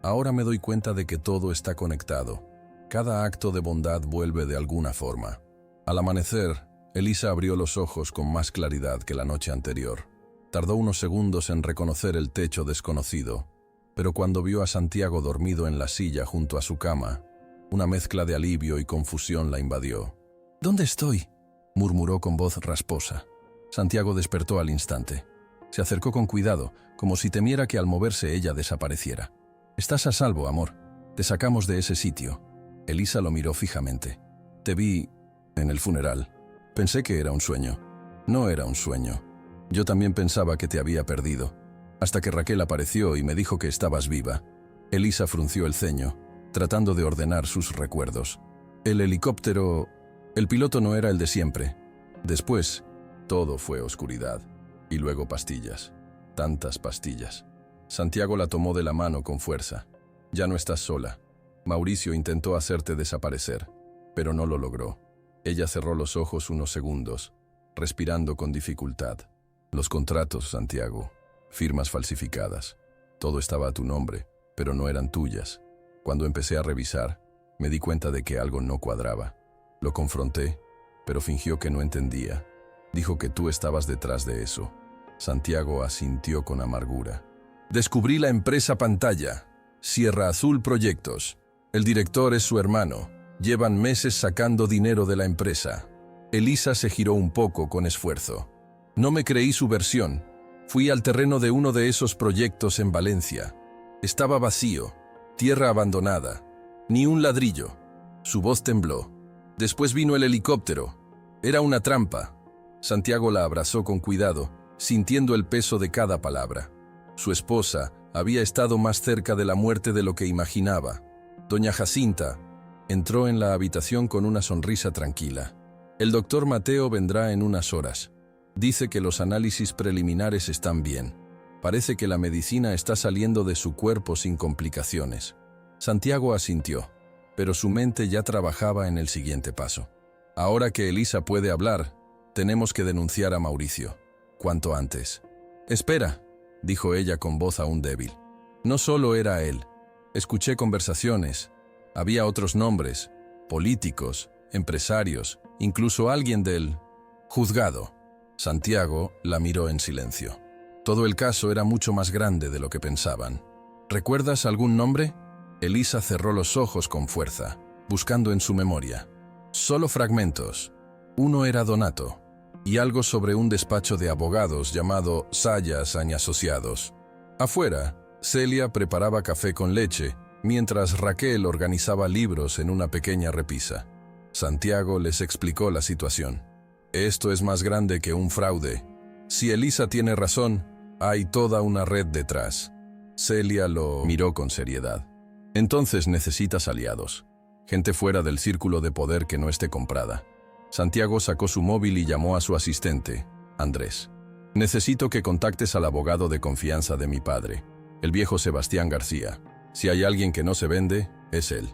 «Ahora me doy cuenta de que todo está conectado. Cada acto de bondad vuelve de alguna forma». Al amanecer, Elisa abrió los ojos con más claridad que la noche anterior. Tardó unos segundos en reconocer el techo desconocido, pero cuando vio a Santiago dormido en la silla junto a su cama, una mezcla de alivio y confusión la invadió. «¿Dónde estoy?», murmuró con voz rasposa. Santiago despertó al instante. Se acercó con cuidado, como si temiera que al moverse ella desapareciera. «Estás a salvo, amor. Te sacamos de ese sitio». Elisa lo miró fijamente. «Te vi en el funeral. Pensé que era un sueño». «No era un sueño. Yo también pensaba que te había perdido, hasta que Raquel apareció y me dijo que estabas viva. Elisa frunció el ceño, tratando de ordenar sus recuerdos. El helicóptero... El piloto no era el de siempre. Después, todo fue oscuridad. Y luego pastillas. Tantas pastillas. Santiago la tomó de la mano con fuerza. Ya no estás sola. Mauricio intentó hacerte desaparecer, pero no lo logró. Ella cerró los ojos unos segundos, respirando con dificultad. Los contratos, Santiago. Firmas falsificadas. Todo estaba a tu nombre, pero no eran tuyas. Cuando empecé a revisar, me di cuenta de que algo no cuadraba. Lo confronté, pero fingió que no entendía. Dijo que tú estabas detrás de eso. Santiago asintió con amargura. Descubrí la empresa pantalla. Sierra Azul Proyectos. El director es su hermano. Llevan meses sacando dinero de la empresa. Elisa se giró un poco con esfuerzo. No me creí su versión. Fui al terreno de uno de esos proyectos en Valencia. Estaba vacío, tierra abandonada, ni un ladrillo. Su voz tembló. Después vino el helicóptero. Era una trampa. Santiago la abrazó con cuidado, sintiendo el peso de cada palabra. Su esposa había estado más cerca de la muerte de lo que imaginaba. Doña Jacinta entró en la habitación con una sonrisa tranquila. El doctor Mateo vendrá en unas horas. Dice que los análisis preliminares están bien. Parece que la medicina está saliendo de su cuerpo sin complicaciones. Santiago asintió, pero su mente ya trabajaba en el siguiente paso. Ahora que Elisa puede hablar, tenemos que denunciar a Mauricio. Cuanto antes. Espera, dijo ella con voz aún débil. No solo era él. Escuché conversaciones. Había otros nombres, políticos, empresarios, incluso alguien del juzgado. Santiago la miró en silencio. Todo el caso era mucho más grande de lo que pensaban. ¿Recuerdas algún nombre? Elisa cerró los ojos con fuerza, buscando en su memoria. Solo fragmentos. Uno era Donato, y algo sobre un despacho de abogados llamado Sayas y Asociados. Afuera, Celia preparaba café con leche, mientras Raquel organizaba libros en una pequeña repisa. Santiago les explicó la situación. Esto es más grande que un fraude. Si Elisa tiene razón, hay toda una red detrás. Celia lo miró con seriedad. Entonces necesitas aliados. Gente fuera del círculo de poder que no esté comprada. Santiago sacó su móvil y llamó a su asistente, Andrés. Necesito que contactes al abogado de confianza de mi padre, el viejo Sebastián García. Si hay alguien que no se vende, es él.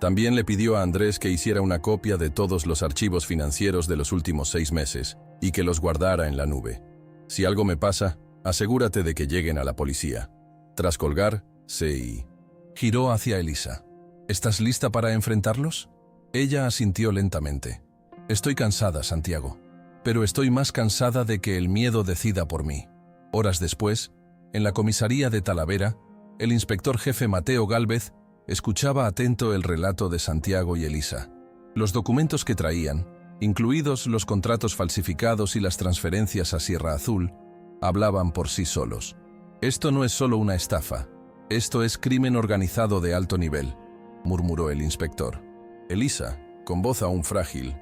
También le pidió a Andrés que hiciera una copia de todos los archivos financieros de los últimos 6 meses y que los guardara en la nube. Si algo me pasa, asegúrate de que lleguen a la policía. Tras colgar, se giró hacia Elisa. ¿Estás lista para enfrentarlos? Ella asintió lentamente. Estoy cansada, Santiago, pero estoy más cansada de que el miedo decida por mí. Horas después, en la comisaría de Talavera, el inspector jefe Mateo Gálvez escuchaba atento el relato de Santiago y Elisa. Los documentos que traían, incluidos los contratos falsificados y las transferencias a Sierra Azul, hablaban por sí solos. Esto no es solo una estafa, esto es crimen organizado de alto nivel, murmuró el inspector. Elisa, con voz aún frágil,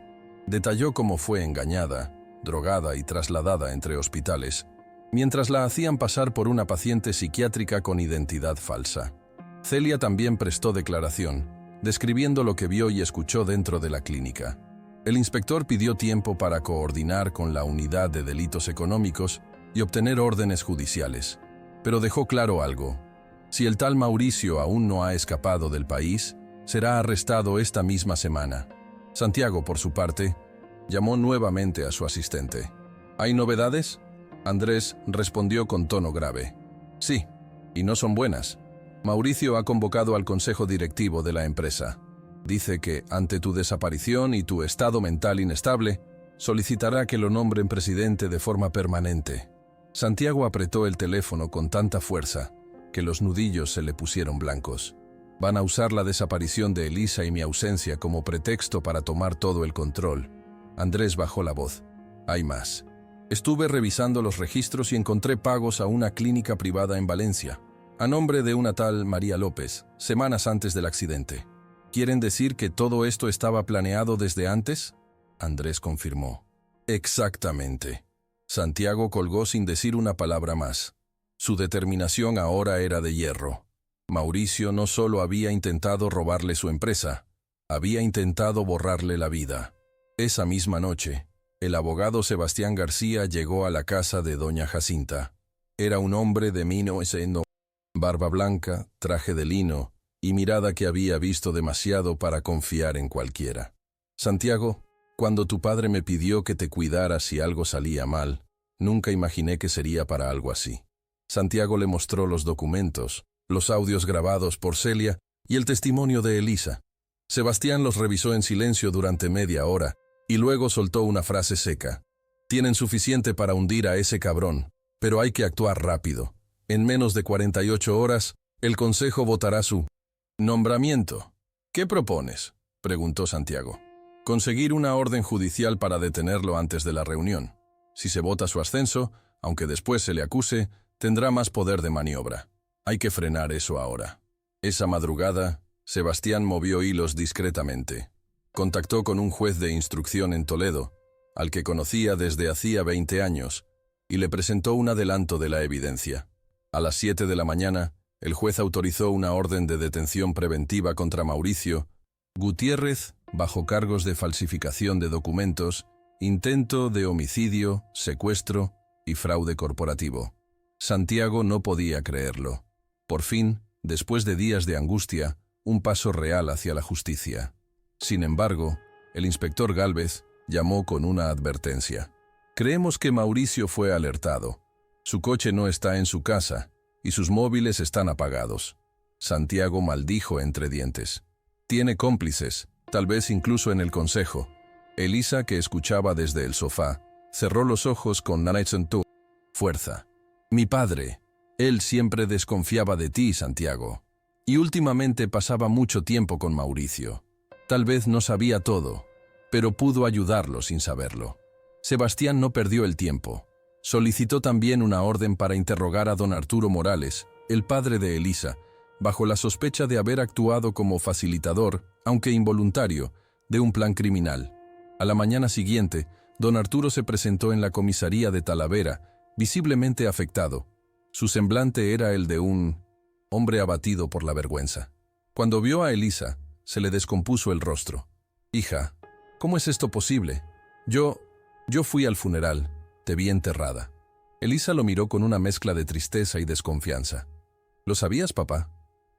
detalló cómo fue engañada, drogada y trasladada entre hospitales, mientras la hacían pasar por una paciente psiquiátrica con identidad falsa. Celia también prestó declaración, describiendo lo que vio y escuchó dentro de la clínica. El inspector pidió tiempo para coordinar con la unidad de delitos económicos y obtener órdenes judiciales, pero dejó claro algo. Si el tal Mauricio aún no ha escapado del país, será arrestado esta misma semana. Santiago, por su parte, llamó nuevamente a su asistente. ¿Hay novedades? Andrés respondió con tono grave. Sí, y no son buenas. Mauricio ha convocado al consejo directivo de la empresa. Dice que, ante tu desaparición y tu estado mental inestable, solicitará que lo nombren presidente de forma permanente. Santiago apretó el teléfono con tanta fuerza que los nudillos se le pusieron blancos. Van a usar la desaparición de Elisa y mi ausencia como pretexto para tomar todo el control. Andrés bajó la voz. Hay más. Estuve revisando los registros y encontré pagos a una clínica privada en Valencia, a nombre de una tal María López, semanas antes del accidente. ¿Quieren decir que todo esto estaba planeado desde antes? Andrés confirmó. Exactamente. Santiago colgó sin decir una palabra más. Su determinación ahora era de hierro. Mauricio no solo había intentado robarle su empresa, había intentado borrarle la vida. Esa misma noche, el abogado Sebastián García llegó a la casa de doña Jacinta. Era un hombre de barba blanca, traje de lino y mirada que había visto demasiado para confiar en cualquiera. Santiago, cuando tu padre me pidió que te cuidara si algo salía mal, nunca imaginé que sería para algo así. Santiago le mostró los documentos, los audios grabados por Celia y el testimonio de Elisa. Sebastián los revisó en silencio durante media hora y luego soltó una frase seca. Tienen suficiente para hundir a ese cabrón, pero hay que actuar rápido. En menos de 48 horas, el Consejo votará su nombramiento. ¿Qué propones?, preguntó Santiago. Conseguir una orden judicial para detenerlo antes de la reunión. Si se vota su ascenso, aunque después se le acuse, tendrá más poder de maniobra. Hay que frenar eso ahora. Esa madrugada, Sebastián movió hilos discretamente. Contactó con un juez de instrucción en Toledo, al que conocía desde hacía 20 años, y le presentó un adelanto de la evidencia. A las 7 de la mañana, el juez autorizó una orden de detención preventiva contra Mauricio Gutiérrez, bajo cargos de falsificación de documentos, intento de homicidio, secuestro y fraude corporativo. Santiago no podía creerlo. Por fin, después de días de angustia, un paso real hacia la justicia. Sin embargo, el inspector Gálvez llamó con una advertencia. Creemos que Mauricio fue alertado. Su coche no está en su casa y sus móviles están apagados. Santiago maldijo entre dientes. Tiene cómplices, tal vez incluso en el consejo. Elisa, que escuchaba desde el sofá, cerró los ojos con fuerza. Mi padre. Él siempre desconfiaba de ti, Santiago. Y últimamente pasaba mucho tiempo con Mauricio. Tal vez no sabía todo, pero pudo ayudarlo sin saberlo. Sebastián no perdió el tiempo. Solicitó también una orden para interrogar a don Arturo Morales, el padre de Elisa, bajo la sospecha de haber actuado como facilitador, aunque involuntario, de un plan criminal. A la mañana siguiente, don Arturo se presentó en la comisaría de Talavera, visiblemente afectado. Su semblante era el de un hombre abatido por la vergüenza. Cuando vio a Elisa, se le descompuso el rostro. Hija, ¿cómo es esto posible? Yo fui al funeral, te vi enterrada. Elisa lo miró con una mezcla de tristeza y desconfianza. ¿Lo sabías, papá?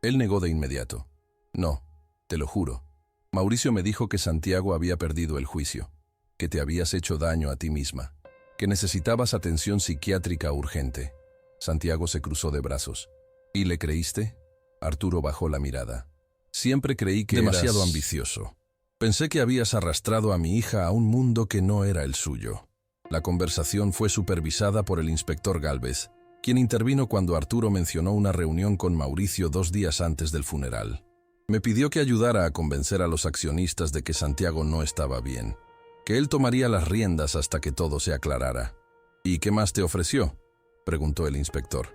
Él negó de inmediato. No, te lo juro. Mauricio me dijo que Santiago había perdido el juicio, que te habías hecho daño a ti misma, que necesitabas atención psiquiátrica urgente. Santiago se cruzó de brazos. ¿Y le creíste? Arturo bajó la mirada. Siempre creí que demasiado ambicioso. Pensé que habías arrastrado a mi hija a un mundo que no era el suyo. La conversación fue supervisada por el inspector Gálvez, quien intervino cuando Arturo mencionó una reunión con Mauricio 2 días antes del funeral. Me pidió que ayudara a convencer a los accionistas de que Santiago no estaba bien, que él tomaría las riendas hasta que todo se aclarara. ¿Y qué más te ofreció?, preguntó el inspector.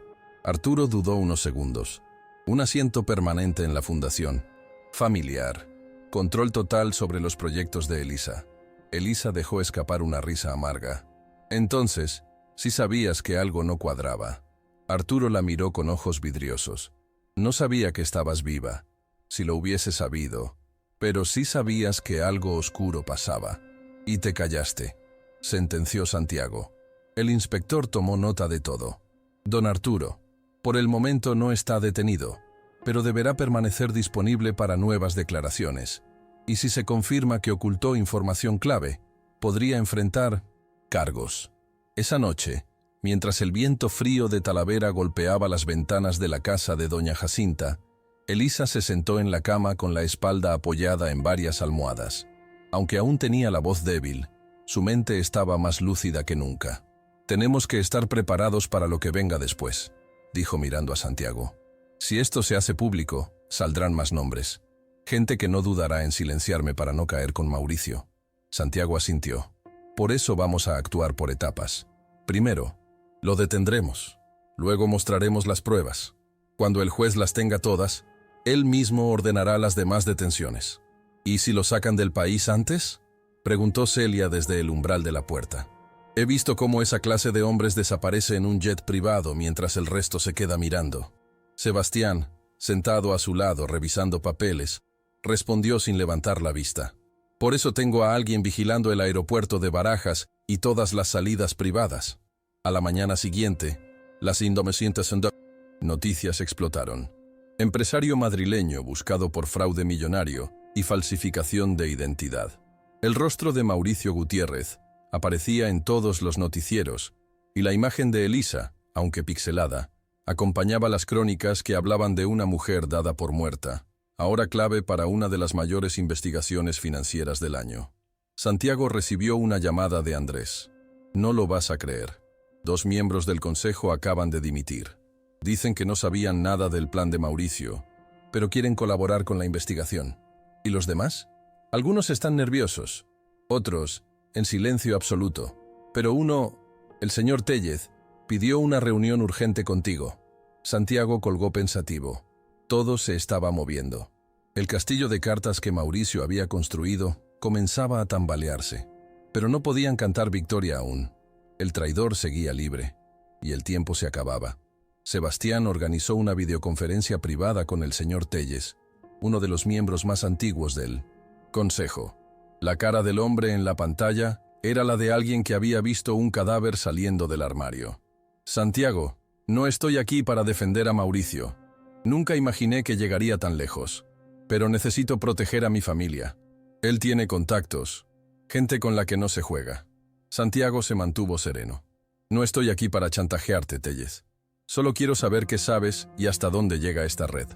Arturo dudó unos segundos. Un asiento permanente en la fundación. Familiar. Control total sobre los proyectos de Elisa. Elisa dejó escapar una risa amarga. Entonces, sí sabías que algo no cuadraba. Arturo la miró con ojos vidriosos. No sabía que estabas viva, si lo hubiese sabido, pero sí sabías que algo oscuro pasaba. Y te callaste, sentenció Santiago. El inspector tomó nota de todo. Don Arturo, por el momento no está detenido, pero deberá permanecer disponible para nuevas declaraciones. Y si se confirma que ocultó información clave, podría enfrentar cargos. Esa noche, mientras el viento frío de Talavera golpeaba las ventanas de la casa de doña Jacinta, Elisa se sentó en la cama con la espalda apoyada en varias almohadas. Aunque aún tenía la voz débil, su mente estaba más lúcida que nunca. Tenemos que estar preparados para lo que venga después, dijo mirando a Santiago. Si esto se hace público, saldrán más nombres. Gente que no dudará en silenciarme para no caer con Mauricio. Santiago asintió. Por eso vamos a actuar por etapas. Primero, lo detendremos. Luego mostraremos las pruebas. Cuando el juez las tenga todas, él mismo ordenará las demás detenciones. ¿Y si lo sacan del país antes?, preguntó Celia desde el umbral de la puerta. He visto cómo esa clase de hombres desaparece en un jet privado mientras el resto se queda mirando. Sebastián, sentado a su lado revisando papeles, respondió sin levantar la vista. Por eso tengo a alguien vigilando el aeropuerto de Barajas y todas las salidas privadas. A la mañana siguiente, las indomescientes noticias explotaron. Empresario madrileño buscado por fraude millonario y falsificación de identidad. El rostro de Mauricio Gutiérrez aparecía en todos los noticieros y la imagen de Elisa, aunque pixelada, acompañaba las crónicas que hablaban de una mujer dada por muerta, ahora clave para una de las mayores investigaciones financieras del año. Santiago recibió una llamada de Andrés. No lo vas a creer. 2 miembros del consejo acaban de dimitir. Dicen que no sabían nada del plan de Mauricio, pero quieren colaborar con la investigación. ¿Y los demás? Algunos están nerviosos, otros en silencio absoluto, pero uno, el señor Tellez, pidió una reunión urgente contigo. Santiago colgó pensativo. Todo se estaba moviendo. El castillo de cartas que Mauricio había construido comenzaba a tambalearse, pero no podían cantar victoria aún. El traidor seguía libre, y el tiempo se acababa. Sebastián organizó una videoconferencia privada con el señor Tellez, uno de los miembros más antiguos del Consejo. La cara del hombre en la pantalla era la de alguien que había visto un cadáver saliendo del armario. Santiago, no estoy aquí para defender a Mauricio. Nunca imaginé que llegaría tan lejos. Pero necesito proteger a mi familia. Él tiene contactos, gente con la que no se juega. Santiago se mantuvo sereno. No estoy aquí para chantajearte, Tellez. Solo quiero saber qué sabes y hasta dónde llega esta red.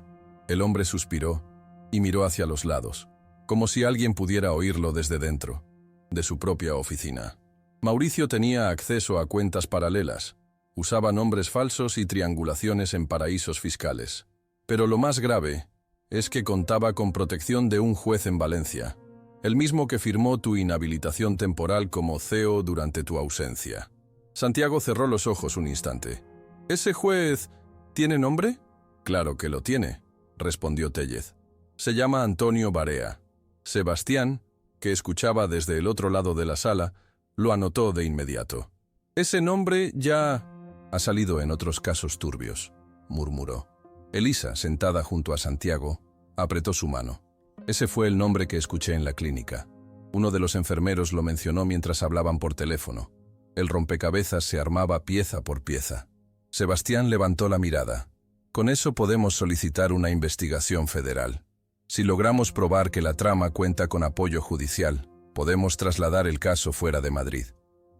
El hombre suspiró y miró hacia los lados, como si alguien pudiera oírlo desde dentro, de su propia oficina. Mauricio tenía acceso a cuentas paralelas, usaba nombres falsos y triangulaciones en paraísos fiscales. Pero lo más grave es que contaba con protección de un juez en Valencia, el mismo que firmó tu inhabilitación temporal como CEO durante tu ausencia. Santiago cerró los ojos un instante. ¿Ese juez tiene nombre? Claro que lo tiene, respondió Tellez. Se llama Antonio Barea. Sebastián, que escuchaba desde el otro lado de la sala, lo anotó de inmediato. Ese nombre ya ha salido en otros casos turbios, murmuró. Elisa, sentada junto a Santiago, apretó su mano. Ese fue el nombre que escuché en la clínica. Uno de los enfermeros lo mencionó mientras hablaban por teléfono. El rompecabezas se armaba pieza por pieza. Sebastián levantó la mirada. Con eso podemos solicitar una investigación federal. Si logramos probar que la trama cuenta con apoyo judicial, podemos trasladar el caso fuera de Madrid.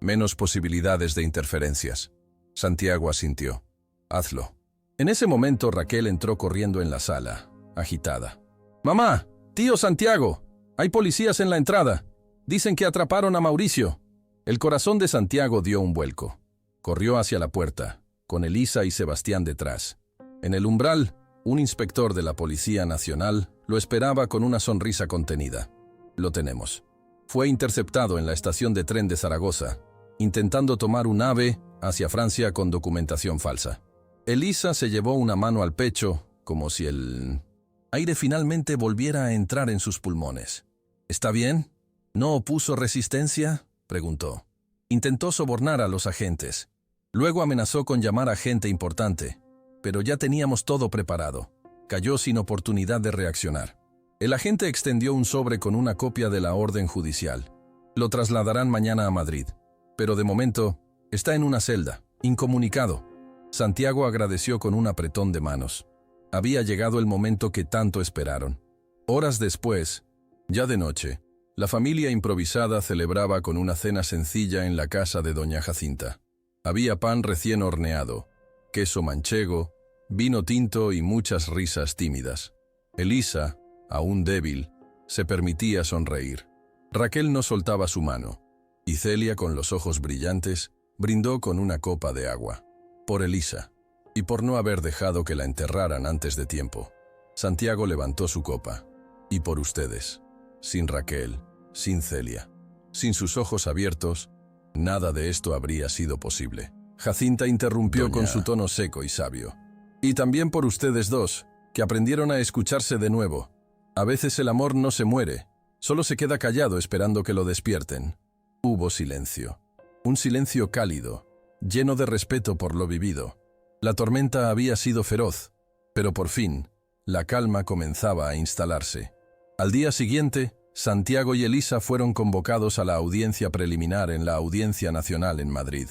Menos posibilidades de interferencias. Santiago asintió. Hazlo. En ese momento Raquel entró corriendo en la sala, agitada. «Mamá, tío Santiago, hay policías en la entrada. Dicen que atraparon a Mauricio». El corazón de Santiago dio un vuelco. Corrió hacia la puerta, con Elisa y Sebastián detrás. En el umbral, un inspector de la Policía Nacional lo esperaba con una sonrisa contenida. «Lo tenemos». Fue interceptado en la estación de tren de Zaragoza, intentando tomar un AVE hacia Francia con documentación falsa. Elisa se llevó una mano al pecho, como si el aire finalmente volviera a entrar en sus pulmones. «¿Está bien? ¿No opuso resistencia?», preguntó. Intentó sobornar a los agentes. Luego amenazó con llamar a gente importante, pero ya teníamos todo preparado. Cayó sin oportunidad de reaccionar. El agente extendió un sobre con una copia de la orden judicial. Lo trasladarán mañana a Madrid, pero de momento está en una celda, incomunicado. Santiago agradeció con un apretón de manos. Había llegado el momento que tanto esperaron. Horas después, ya de noche, la familia improvisada celebraba con una cena sencilla en la casa de doña Jacinta. Había pan recién horneado, queso manchego, vino tinto y muchas risas tímidas. Elisa, aún débil, se permitía sonreír. Raquel no soltaba su mano, y Celia, con los ojos brillantes, brindó con una copa de agua. Por Elisa, y por no haber dejado que la enterraran antes de tiempo. Santiago levantó su copa. Y por ustedes. Sin Raquel, sin Celia, sin sus ojos abiertos, nada de esto habría sido posible. Jacinta interrumpió con su tono seco y sabio. Y también por ustedes dos, que aprendieron a escucharse de nuevo. A veces el amor no se muere, solo se queda callado esperando que lo despierten. Hubo silencio. Un silencio cálido, lleno de respeto por lo vivido. La tormenta había sido feroz, pero por fin, la calma comenzaba a instalarse. Al día siguiente, Santiago y Elisa fueron convocados a la audiencia preliminar en la Audiencia Nacional en Madrid.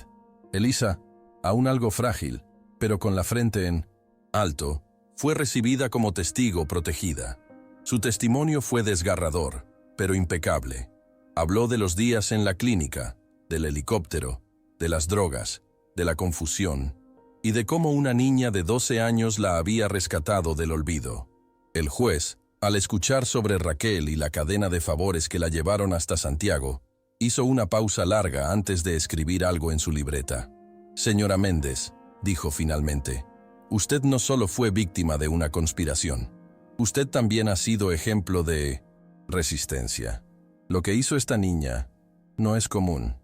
Elisa, aún algo frágil, pero con la frente en alto, fue recibida como testigo protegida. Su testimonio fue desgarrador, pero impecable. Habló de los días en la clínica, del helicóptero, de las drogas, de la confusión, y de cómo una niña de 12 años la había rescatado del olvido. El juez, al escuchar sobre Raquel y la cadena de favores que la llevaron hasta Santiago, hizo una pausa larga antes de escribir algo en su libreta. «Señora Méndez», dijo finalmente, «usted no solo fue víctima de una conspiración, usted también ha sido ejemplo de resistencia. Lo que hizo esta niña no es común».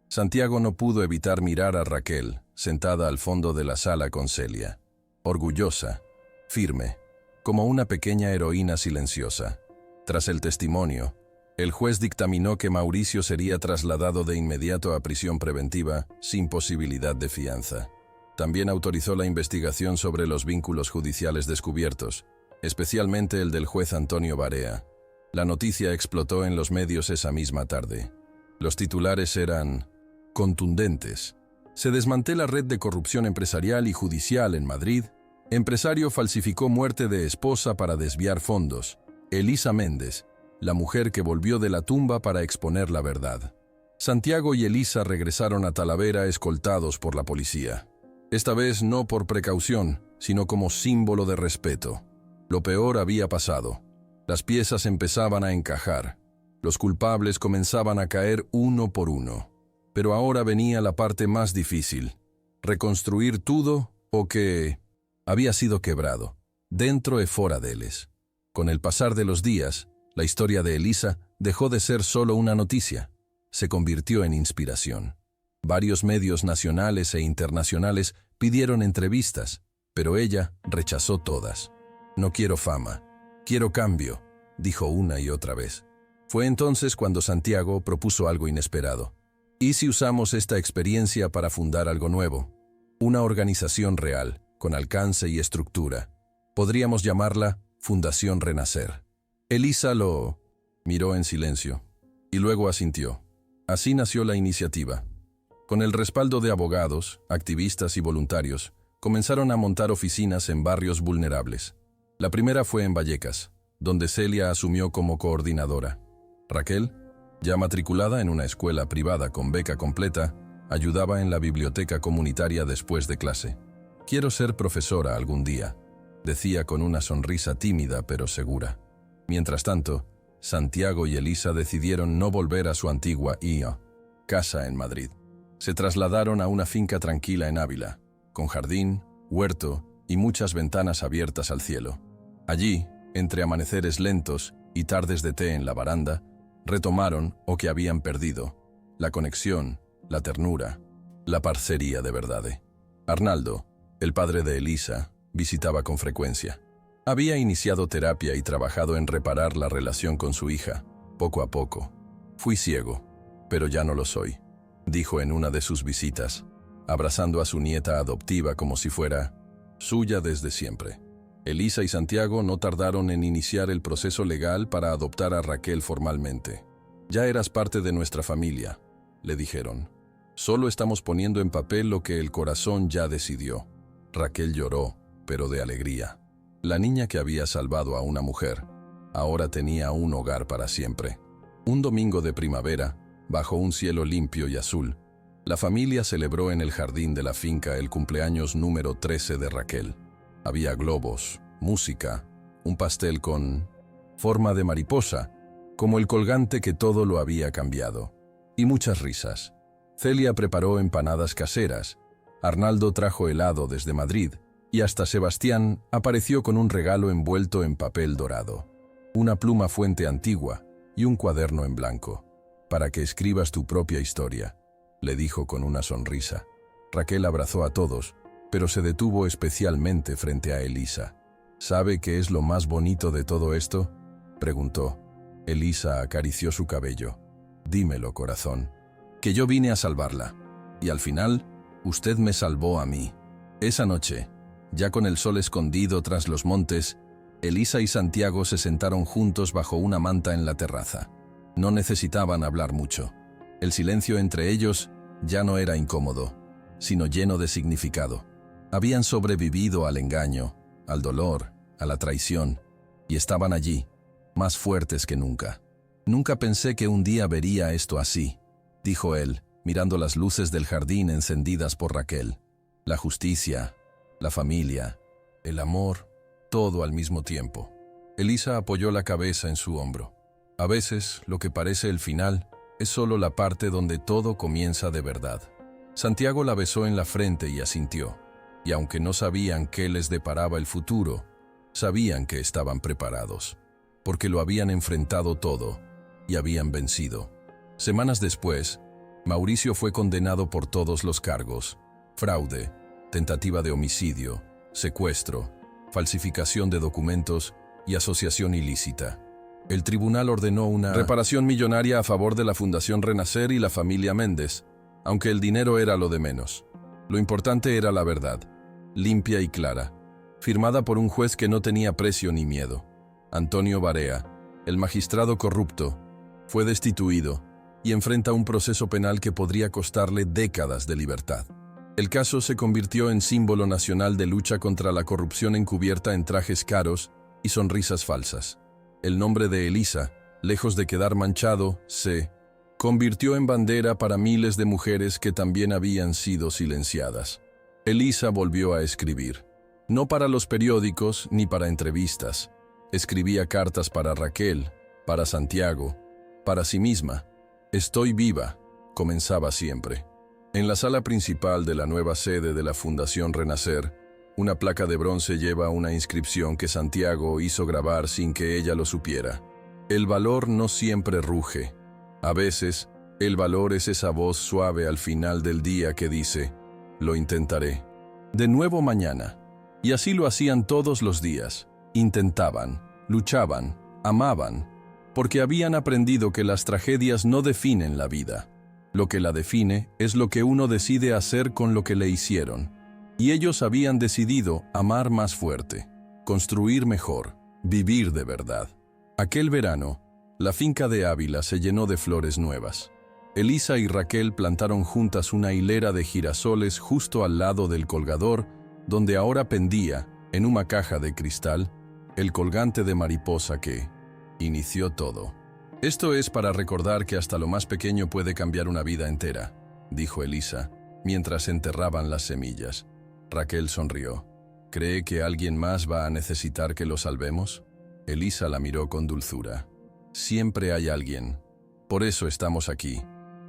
Santiago no pudo evitar mirar a Raquel, sentada al fondo de la sala con Celia, orgullosa, firme, como una pequeña heroína silenciosa. Tras el testimonio, el juez dictaminó que Mauricio sería trasladado de inmediato a prisión preventiva sin posibilidad de fianza. También autorizó la investigación sobre los vínculos judiciales descubiertos, especialmente el del juez Antonio Barea. La noticia explotó en los medios esa misma tarde. Los titulares eran contundentes. Se desmantela red de corrupción empresarial y judicial en Madrid. Empresario falsificó muerte de esposa para desviar fondos. Elisa Méndez, la mujer que volvió de la tumba para exponer la verdad. Santiago y Elisa regresaron a Talavera escoltados por la policía. Esta vez no por precaución, sino como símbolo de respeto. Lo peor había pasado. Las piezas empezaban a encajar. Los culpables comenzaban a caer uno por uno. Pero ahora venía la parte más difícil. Reconstruir todo o que había sido quebrado, dentro e fora deles. Con el pasar de los días, la historia de Elisa dejó de ser solo una noticia. Se convirtió en inspiración. Varios medios nacionales e internacionales pidieron entrevistas, pero ella rechazó todas. «No quiero fama, quiero cambio», dijo una y otra vez. Fue entonces cuando Santiago propuso algo inesperado. ¿Y si usamos esta experiencia para fundar algo nuevo? Una organización real, con alcance y estructura. Podríamos llamarla Fundación Renacer. Elisa lo miró en silencio y luego asintió. Así nació la iniciativa. Con el respaldo de abogados, activistas y voluntarios, comenzaron a montar oficinas en barrios vulnerables. La primera fue en Vallecas, donde Celia asumió como coordinadora. Raquel, ya matriculada en una escuela privada con beca completa, ayudaba en la biblioteca comunitaria después de clase. «Quiero ser profesora algún día», decía con una sonrisa tímida pero segura. Mientras tanto, Santiago y Elisa decidieron no volver a su antigua casa en Madrid. Se trasladaron a una finca tranquila en Ávila, con jardín, huerto y muchas ventanas abiertas al cielo. Allí, entre amaneceres lentos y tardes de té en la baranda, retomaron o que habían perdido, la conexión, la ternura, la parcería de verdad. Arnaldo, el padre de Elisa, visitaba con frecuencia. Había iniciado terapia y trabajado en reparar la relación con su hija, poco a poco. «Fui ciego, pero ya no lo soy», dijo en una de sus visitas, abrazando a su nieta adoptiva como si fuera suya desde siempre. Elisa y Santiago no tardaron en iniciar el proceso legal para adoptar a Raquel formalmente. «Ya eras parte de nuestra familia», le dijeron. «Solo estamos poniendo en papel lo que el corazón ya decidió». Raquel lloró, pero de alegría. La niña que había salvado a una mujer, ahora tenía un hogar para siempre. Un domingo de primavera, bajo un cielo limpio y azul, la familia celebró en el jardín de la finca el cumpleaños número 13 de Raquel. Había globos, música, un pastel con forma de mariposa, como el colgante que todo lo había cambiado, y muchas risas. Celia preparó empanadas caseras, Arnaldo trajo helado desde Madrid, y hasta Sebastián apareció con un regalo envuelto en papel dorado, una pluma fuente antigua y un cuaderno en blanco, para que escribas tu propia historia, le dijo con una sonrisa. Raquel abrazó a todos, pero se detuvo especialmente frente a Elisa. «¿Sabe qué es lo más bonito de todo esto?», preguntó. Elisa acarició su cabello. «Dímelo, corazón». «Que yo vine a salvarla». Y al final, usted me salvó a mí. Esa noche, ya con el sol escondido tras los montes, Elisa y Santiago se sentaron juntos bajo una manta en la terraza. No necesitaban hablar mucho. El silencio entre ellos ya no era incómodo, sino lleno de significado. Habían sobrevivido al engaño, al dolor, a la traición, y estaban allí, más fuertes que nunca. «Nunca pensé que un día vería esto así», dijo él, mirando las luces del jardín encendidas por Raquel. La justicia, la familia, el amor, todo al mismo tiempo. Elisa apoyó la cabeza en su hombro. A veces, lo que parece el final es solo la parte donde todo comienza de verdad. Santiago la besó en la frente y asintió. Y aunque no sabían qué les deparaba el futuro, sabían que estaban preparados, porque lo habían enfrentado todo y habían vencido. Semanas después, Mauricio fue condenado por todos los cargos: fraude, tentativa de homicidio, secuestro, falsificación de documentos y asociación ilícita. El tribunal ordenó una reparación millonaria a favor de la Fundación Renacer y la familia Méndez, aunque el dinero era lo de menos. Lo importante era la verdad, limpia y clara, firmada por un juez que no tenía precio ni miedo. Antonio Barea, el magistrado corrupto, fue destituido y enfrenta un proceso penal que podría costarle décadas de libertad. El caso se convirtió en símbolo nacional de lucha contra la corrupción encubierta en trajes caros y sonrisas falsas. El nombre de Elisa, lejos de quedar manchado, se convirtió en bandera para miles de mujeres que también habían sido silenciadas. Elisa volvió a escribir. No para los periódicos ni para entrevistas. Escribía cartas para Raquel, para Santiago, para sí misma. «Estoy viva», comenzaba siempre. En la sala principal de la nueva sede de la Fundación Renacer, una placa de bronce lleva una inscripción que Santiago hizo grabar sin que ella lo supiera. El valor no siempre ruge. A veces, el valor es esa voz suave al final del día que dice: «Lo intentaré. De nuevo mañana». Y así lo hacían todos los días. Intentaban, luchaban, amaban, porque habían aprendido que las tragedias no definen la vida. Lo que la define es lo que uno decide hacer con lo que le hicieron. Y ellos habían decidido amar más fuerte, construir mejor, vivir de verdad. Aquel verano, la finca de Ávila se llenó de flores nuevas. Elisa y Raquel plantaron juntas una hilera de girasoles justo al lado del colgador, donde ahora pendía, en una caja de cristal, el colgante de mariposa que inició todo. «Esto es para recordar que hasta lo más pequeño puede cambiar una vida entera», dijo Elisa, mientras enterraban las semillas. Raquel sonrió. «¿Cree que alguien más va a necesitar que lo salvemos?» Elisa la miró con dulzura. «Siempre hay alguien. Por eso estamos aquí».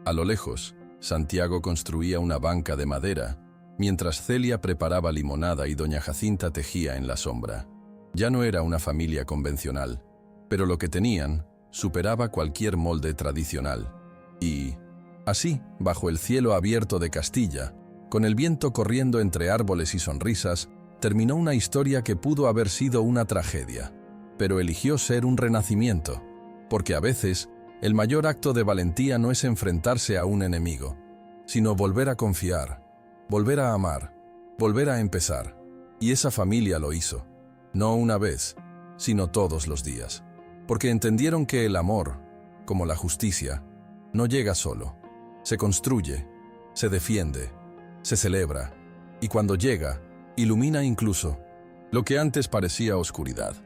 A lo lejos, Santiago construía una banca de madera, mientras Celia preparaba limonada y doña Jacinta tejía en la sombra. Ya no era una familia convencional, pero lo que tenían superaba cualquier molde tradicional. Y, así, bajo el cielo abierto de Castilla, con el viento corriendo entre árboles y sonrisas, terminó una historia que pudo haber sido una tragedia, pero eligió ser un renacimiento, porque a veces el mayor acto de valentía no es enfrentarse a un enemigo, sino volver a confiar, volver a amar, volver a empezar. Y esa familia lo hizo, no una vez, sino todos los días, porque entendieron que el amor, como la justicia, no llega solo, se construye, se defiende, se celebra, y cuando llega, ilumina incluso lo que antes parecía oscuridad.